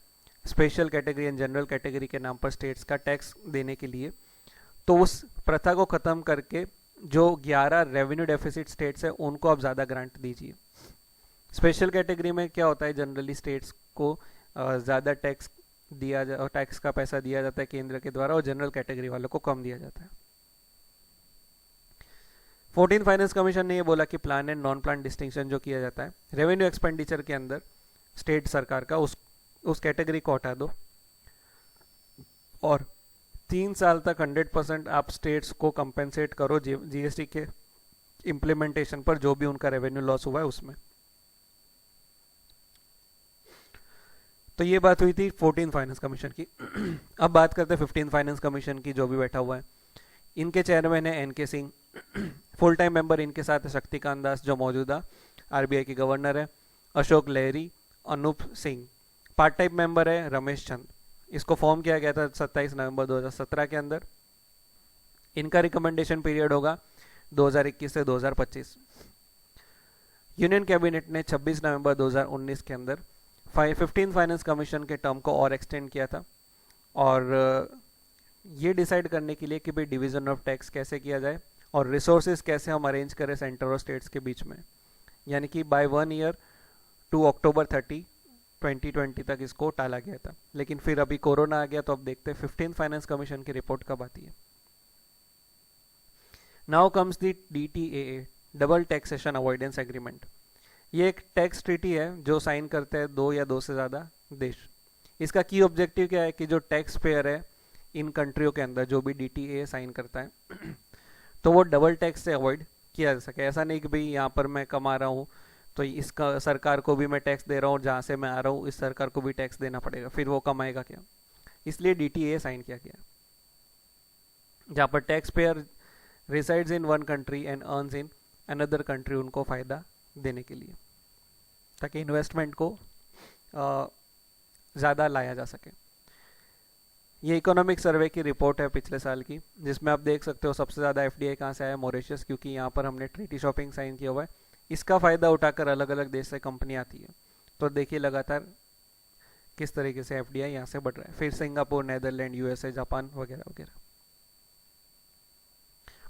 special category and general category के नाम पर स्टेट्स का टैक्स देने के लिए, तो उस प्रथा को ख़त्म करके जो 11 रेवेन्यू डेफिसिट स्टेट्स है उनको आप ज़्यादा ग्रांट दीजिए। स्पेशल कैटेगरी में क्या होता है, जनरली स्टेट्स को ज़्यादा टैक्स का पैसा दिया जाता है केंद्र के द्वारा, और जनरल कैटेगरी वालों को कम दिया जाता है। 14 फाइनेंस कमीशन ने ये बोला कि plan and non plan distinction जो किया जाता है रेवेन्यू एक्सपेंडिचर के अंदर स्टेट सरकार का, उस कैटेगरी को हटा दो, और 3 साल तक 100% आप स्टेट्स को कंपेंसेट करो GST के इम्प्लीमेंटेशन पर जो भी उनका रेवेन्यू लॉस हुआ है उसमें। तो ये बात हुई थी 14 फाइनेंस कमीशन की। अब बात करते हैं 15 फाइनेंस कमीशन की, जो भी बैठा हुआ है। इनके चेयरमैन है NK Singh, full time member इनके साथ है शक्तिकांत दास जो मौजूदा RBI के गवर्नर है, Ashok Lahiri, Anoop Singh. Part time member है रमेश चंद। इसको फॉर्म किया गया था 27 नवंबर 2017 के अंदर। इनका रिकमेंडेशन पीरियड होगा 2021 से 2025। यूनियन कैबिनेट ने 26 नवंबर 2019 के अंदर 15 फाइनेंस कमीशन के टर्म को और एक्सटेंड किया था, और ये डिसाइड करने के लिए कि भाई डिवीजन ऑफ टैक्स कैसे किया जाए और रिसोर्सेज कैसे हम अरेंज करें सेंटर और स्टेट्स के बीच में, यानी कि बाय 1 ईयर टू अक्टूबर 30, 2020 तक इसको टाला गया था। लेकिन फिर अभी कोरोना आ गया, तो अब देखते हैं 15 फाइनेंस कमीशन की रिपोर्ट कब आती है। Now comes the DTAA, double taxation avoidance agreement. ये एक टैक्स ट्रीटी है जो साइन करते हैं 2 या 2 से ज़्यादा देश। इसका की ऑब्जेक्टिव क्या है कि जो टैक्स पेयर है इन कंट्रियों के अंदर जो भी DTAA साइन करता है तो वो डबल टैक्स से अवॉइड किया जा सके। ऐसा नहीं कि भाई यहाँ पर मैं कमा रहा हूँ तो इसका सरकार को भी मैं टैक्स दे रहा हूँ, जहाँ से मैं आ रहा हूँ इस सरकार को भी टैक्स देना पड़ेगा, फिर वो कमाएगा क्या। इसलिए DTAA साइन किया गया, जहाँ पर tax payer resides in one country and earns in another country, उनको फ़ायदा देने के लिए, ताकि इन्वेस्टमेंट को ज़्यादा लाया जा सके। ये इकोनॉमिक सर्वे की रिपोर्ट है पिछले साल की, जिसमें आप देख सकते हो सबसे ज़्यादा FDI कहाँ से आया, मॉरिशस, क्योंकि यहाँ पर हमने ट्रीटी शॉपिंग साइन किया हुआ है। इसका फ़ायदा उठाकर अलग अलग देश से कंपनी आती है, तो देखिए लगातार किस तरीके से FDI यहाँ से बढ़ रहा है। फिर सिंगापुर, नेदरलैंड, USA, जापान वगैरह वगैरह।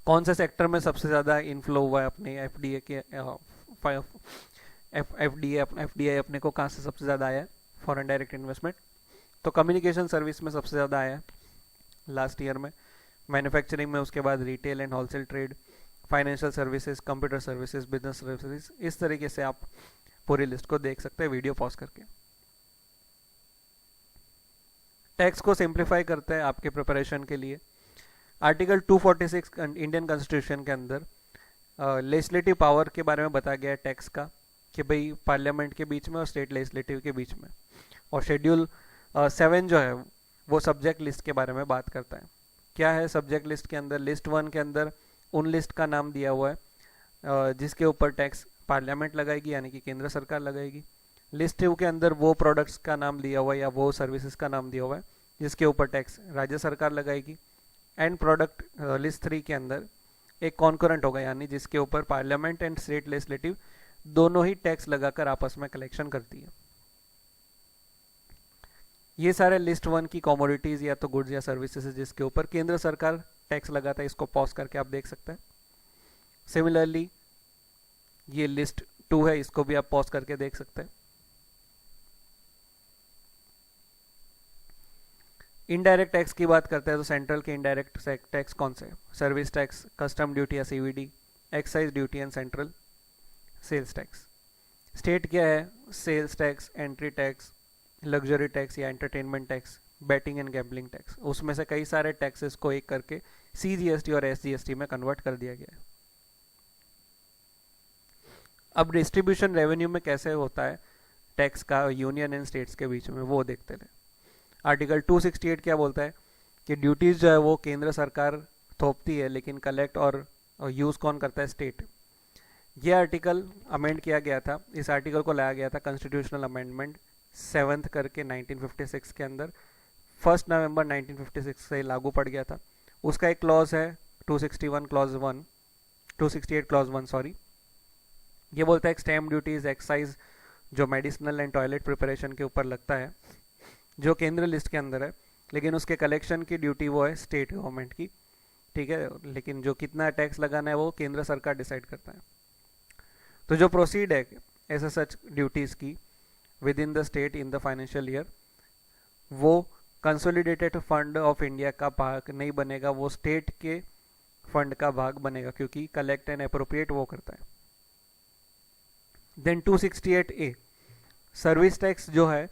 कौन से सेक्टर में सबसे ज़्यादा इनफ्लो हुआ है अपने FDI अपने को कहाँ से सबसे ज़्यादा आया है फॉरेन डायरेक्ट इन्वेस्टमेंट? तो कम्युनिकेशन सर्विस में सबसे ज़्यादा आया है लास्ट ईयर में, मैन्युफैक्चरिंग में, उसके बाद retail and wholesale trade, financial services, computer services, business services. इस तरीके से आप पूरी लिस्ट को देख सकते हैं वीडियो पॉज करके। टैक्स को सिंप्लीफाई करते हैं आपके प्रिपरेशन के लिए। आर्टिकल 246 इंडियन कॉन्स्टिट्यूशन के अंदर लेजिस्लेटिव पावर के बारे में बताया गया है टैक्स का, कि भाई पार्लियामेंट के बीच में और स्टेट लेजिस्लेटिव के बीच में। और शेड्यूल 7 जो है वो सब्जेक्ट लिस्ट के बारे में बात करता है। क्या है सब्जेक्ट लिस्ट के अंदर? लिस्ट 1 के अंदर उन लिस्ट का नाम दिया हुआ है जिसके ऊपर टैक्स पार्लियामेंट लगाएगी, यानी कि केंद्र सरकार लगाएगी। लिस्ट 2 के अंदर वो प्रोडक्ट्स का नाम दिया हुआ है या वो सर्विसेज का नाम दिया हुआ है जिसके ऊपर टैक्स राज्य सरकार लगाएगी। एंड प्रोडक्ट लिस्ट 3 के अंदर एक कॉन्करेंट होगा, यानी जिसके ऊपर पार्लियामेंट एंड स्टेट लेजिस्लेटिव दोनों ही टैक्स लगाकर आपस में कलेक्शन करती है। ये सारे लिस्ट 1 की कमोडिटीज या तो गुड्स या सर्विसेज जिसके ऊपर केंद्र सरकार टैक्स लगाता है, इसको पॉज करके आप देख सकते हैं। सिमिलरली ये लिस्ट 2 है, इसको भी आप पॉज करके देख सकते हैं। इनडायरेक्ट टैक्स की बात करते हैं तो सेंट्रल के इनडायरेक्ट टैक्स कौन से? सर्विस टैक्स, कस्टम ड्यूटी या CVD, excise duty and central sales tax. State क्या है? Sales tax, entry tax, luxury tax या entertainment tax, betting and gambling tax. उसमें से कई सारे टैक्सेस को एक करके CGST और SGST में कन्वर्ट कर दिया गया है। अब डिस्ट्रीब्यूशन रेवेन्यू में कैसे होता है टैक्स का यूनियन एंड स्टेट्स के बीच में, वो देखते हैं। आर्टिकल 268 क्या बोलता है कि ड्यूटीज जो है वो केंद्र सरकार थोपती है, लेकिन कलेक्ट और यूज कौन करता है? स्टेट। ये आर्टिकल अमेंड किया गया था, इस आर्टिकल को लाया गया था कॉन्स्टिट्यूशनल अमेंडमेंट 7th करके 1956 के अंदर। 1 नवंबर 1956 से लागू पड़ गया था। उसका एक क्लॉज है 261 क्लॉज 1, 268 क्लॉज 1 सॉरी। ये बोलता है स्टैम्प ड्यूटीज एक्साइज जो मेडिसिनल एंड टॉयलेट प्रिपरेशन के ऊपर लगता है, जो केंद्र लिस्ट के अंदर है, लेकिन उसके कलेक्शन की ड्यूटी वो है स्टेट गवर्नमेंट की, ठीक है। लेकिन जो कितना टैक्स लगाना है वो केंद्र सरकार डिसाइड करता है। तो जो प्रोसीड है ऐसे सच ड्यूटीज की with in the state in the financial year, वो कंसोलिडेटेड फंड ऑफ इंडिया का भाग नहीं बनेगा, वो स्टेट के फंड का भाग बनेगा, क्योंकि कलेक्ट एंड अप्रोप्रिएट वो करता है। देन 268A सर्विस टैक्स जो है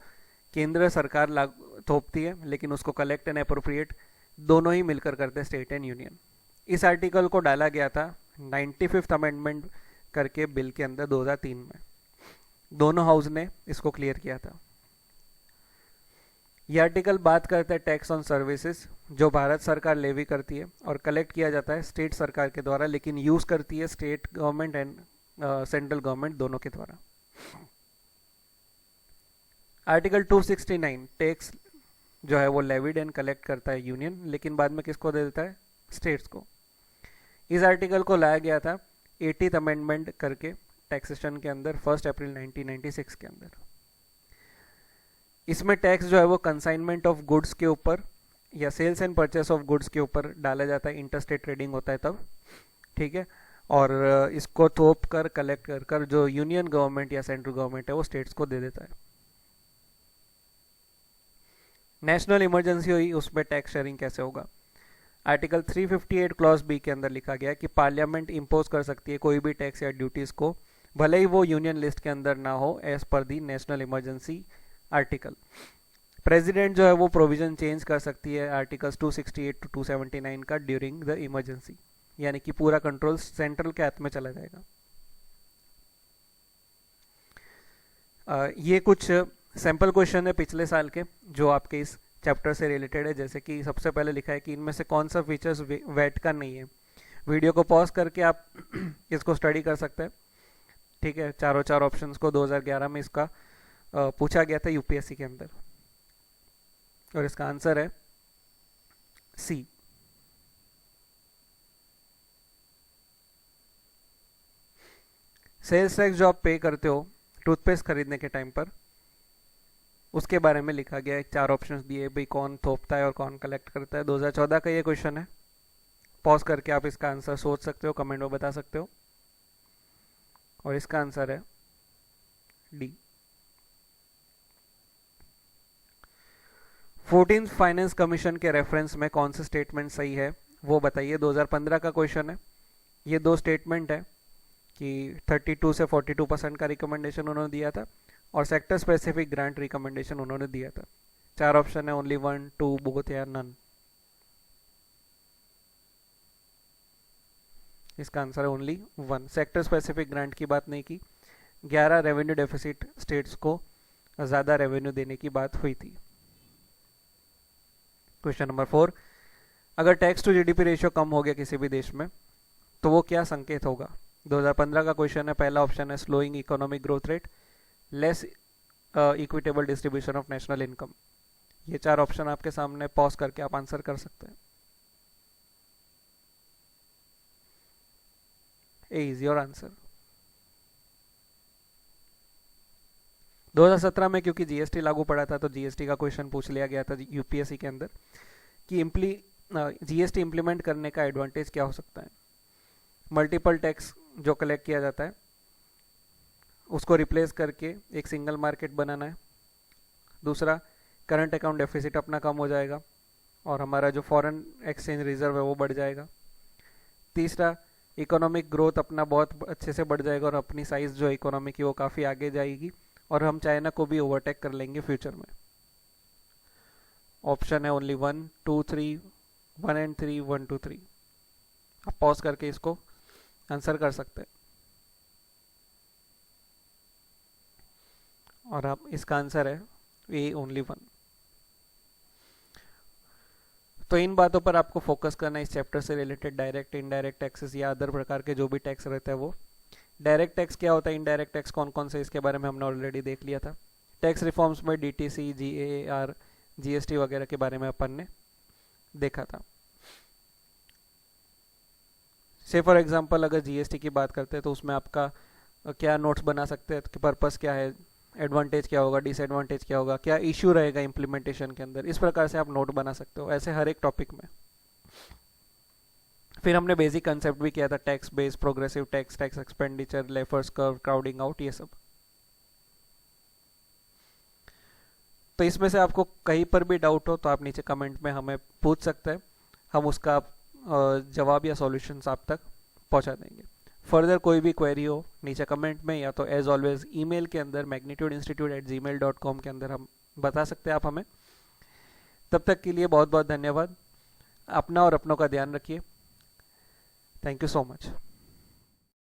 केंद्र सरकार थोपती है, लेकिन उसको कलेक्ट एंड अप्रोप्रिएट दोनों ही मिलकर करते हैं, स्टेट एंड यूनियन। इस आर्टिकल को डाला गया था 95th अमेंडमेंट करके बिल के अंदर 2003 में। दोनों हाउस ने इसको क्लियर किया था। यह आर्टिकल बात करता है टैक्स ऑन सर्विसेज जो भारत सरकार लेवी करती है और कलेक्ट किया जाता है स्टेट सरकार के द्वारा, लेकिन यूज करती है state government and central government दोनों के द्वारा। आर्टिकल 269 टैक्स जो है वो लेविड एंड कलेक्ट करता है यूनियन, लेकिन बाद में किसको दे देता है, स्टेट्स को। इस आर्टिकल को लाया गया था 80th अमेंडमेंट करके टैक्सेशन के अंदर 1 अप्रैल 1996 के अंदर। इसमें टैक्स जो है वो कंसाइनमेंट ऑफ गुड्स के ऊपर या sales and purchase of goods के ऊपर डाला जाता है, इंटरस्टेट ट्रेडिंग होता है तब, ठीक है। और इसको थोप कर कलेक्ट कर कर जो यूनियन गवर्नमेंट या सेंट्रल गवर्नमेंट है वो स्टेट्स को दे देता है। नेशनल इमरजेंसी हुई, उसमें टैक्स शेयरिंग कैसे होगा। आर्टिकल 358 क्लॉज बी के अंदर लिखा गया कि पार्लियामेंट इंपोज कर सकती है कोई भी टैक्स या ड्यूटीज को, भले ही वो यूनियन लिस्ट के अंदर ना हो, एज पर दी नेशनल इमरजेंसी आर्टिकल। प्रेसिडेंट जो है वो प्रोविजन चेंज कर सकती है आर्टिकल्स 268 to 279 का ड्यूरिंग द इमरजेंसी, यानी कि पूरा कंट्रोल सेंट्रल के हाथ में चला जाएगा। ये कुछ सैंपल क्वेश्चन है पिछले साल के जो आपके इस चैप्टर से रिलेटेड है। जैसे कि सबसे पहले लिखा है कि इनमें से कौन सा फीचर्स वैट का नहीं है। वीडियो को पॉज करके आप इसको स्टडी कर सकते हैं, ठीक है। चारों चार ऑप्शंस को 2011 में इसका पूछा गया था यूपीएससी के अंदर, और इसका आंसर है सी। सेल्स टैक्स जो आप पे करते हो टूथपेस्ट खरीदने के टाइम पर, उसके बारे में लिखा गया है। 4 ऑप्शंस दिए भाई, कौन थोपता है और कौन कलेक्ट करता है। 2014 का ये क्वेश्चन है। पॉज करके आप इसका आंसर सोच सकते हो, कमेंट में बता सकते हो, और इसका आंसर है डी। 14th फाइनेंस कमीशन के रेफरेंस में कौन सा स्टेटमेंट सही है वो बताइए। 2015 का क्वेश्चन है। ये 2 स्टेटमेंट है कि 32 से 42% का रिकमेंडेशन उन्होंने दिया था, और सेक्टर स्पेसिफिक ग्रांट रिकमेंडेशन उन्होंने दिया था। 4 ऑप्शन है, ओनली 1, 2, बोथ या नन। इसका आंसर है ओनली 1। सेक्टर स्पेसिफिक ग्रांट की बात नहीं की। 11 रेवेन्यू डेफिसिट स्टेट्स को ज्यादा रेवेन्यू देने की बात हुई थी। क्वेश्चन नंबर 4, अगर टैक्स टू जीडीपी रेशियो कम हो गया किसी भी देश में तो वो क्या संकेत होगा। 2015 का क्वेश्चन है। पहला ऑप्शन है slowing economic growth rate, less equitable distribution of national income. ये 4 ऑप्शन आपके सामने, पॉज करके आप आंसर कर सकते हैं। ए इज योर आंसर। 2017 में क्योंकि जीएसटी लागू पड़ा था तो जीएसटी का क्वेश्चन पूछ लिया गया था यूपीएससी के अंदर कि जीएसटी इंप्लीमेंट करने का एडवांटेज क्या हो सकता है। मल्टीपल टैक्स जो कलेक्ट किया जाता है उसको रिप्लेस करके एक सिंगल मार्केट बनाना है। दूसरा, करंट अकाउंट डेफिसिट अपना कम हो जाएगा और हमारा जो फॉरेन एक्सचेंज रिजर्व है वो बढ़ जाएगा। तीसरा, इकोनॉमिक ग्रोथ अपना बहुत अच्छे से बढ़ जाएगा और अपनी साइज जो इकोनॉमी की वो काफ़ी आगे जाएगी और हम चाइना को भी ओवरटेक कर लेंगे फ्यूचर में। ऑप्शन है ओनली 1, 2, 3, 1 एंड 3, 1, 2, 3। आप पॉज करके इसको आंसर कर सकते हैं, और आप इसका आंसर है ए ओनली 1। तो इन बातों पर आपको फोकस करना है इस चैप्टर से रिलेटेड। डायरेक्ट, इनडायरेक्ट टैक्सेस या अदर प्रकार के जो भी टैक्स रहता है वो डायरेक्ट टैक्स क्या होता है, इनडायरेक्ट टैक्स कौन कौन से, इसके बारे में हमने ऑलरेडी देख लिया था। टैक्स रिफॉर्म्स में डीटीसी, जीएआर, जीएसटी वगैरह के बारे में अपन ने देखा था। से फॉर एग्जांपल अगर जीएसटी की बात करते हैं तो उसमें आपका क्या नोट्स बना सकते हैं, कि पर्पस क्या है, एडवांटेज क्या होगा, डिसएडवांटेज क्या होगा, क्या इश्यू रहेगा इम्प्लीमेंटेशन के अंदर, इस प्रकार से आप नोट बना सकते हो, ऐसे हर एक टॉपिक में। फिर हमने बेसिक कंसेप्ट भी किया था, tax base, progressive tax, tax expenditure, Laffer's curve, crowding out, ये सब। तो इसमें से आपको कहीं पर भी डाउट हो तो आप नीचे कमेंट में हमें पूछ सकते हैं, हम उसका जवाब या सॉल्यूशंस आप तक पहुंचा देंगे। फर्दर कोई भी क्वेरी हो नीचे कमेंट में, या तो एज ऑलवेज ईमेल के अंदर magnitudeinstitute@gmail.com के अंदर हम बता सकते हैं आप हमें। तब तक के लिए बहुत बहुत धन्यवाद। अपना और अपनों का ध्यान रखिए। Thank you so much.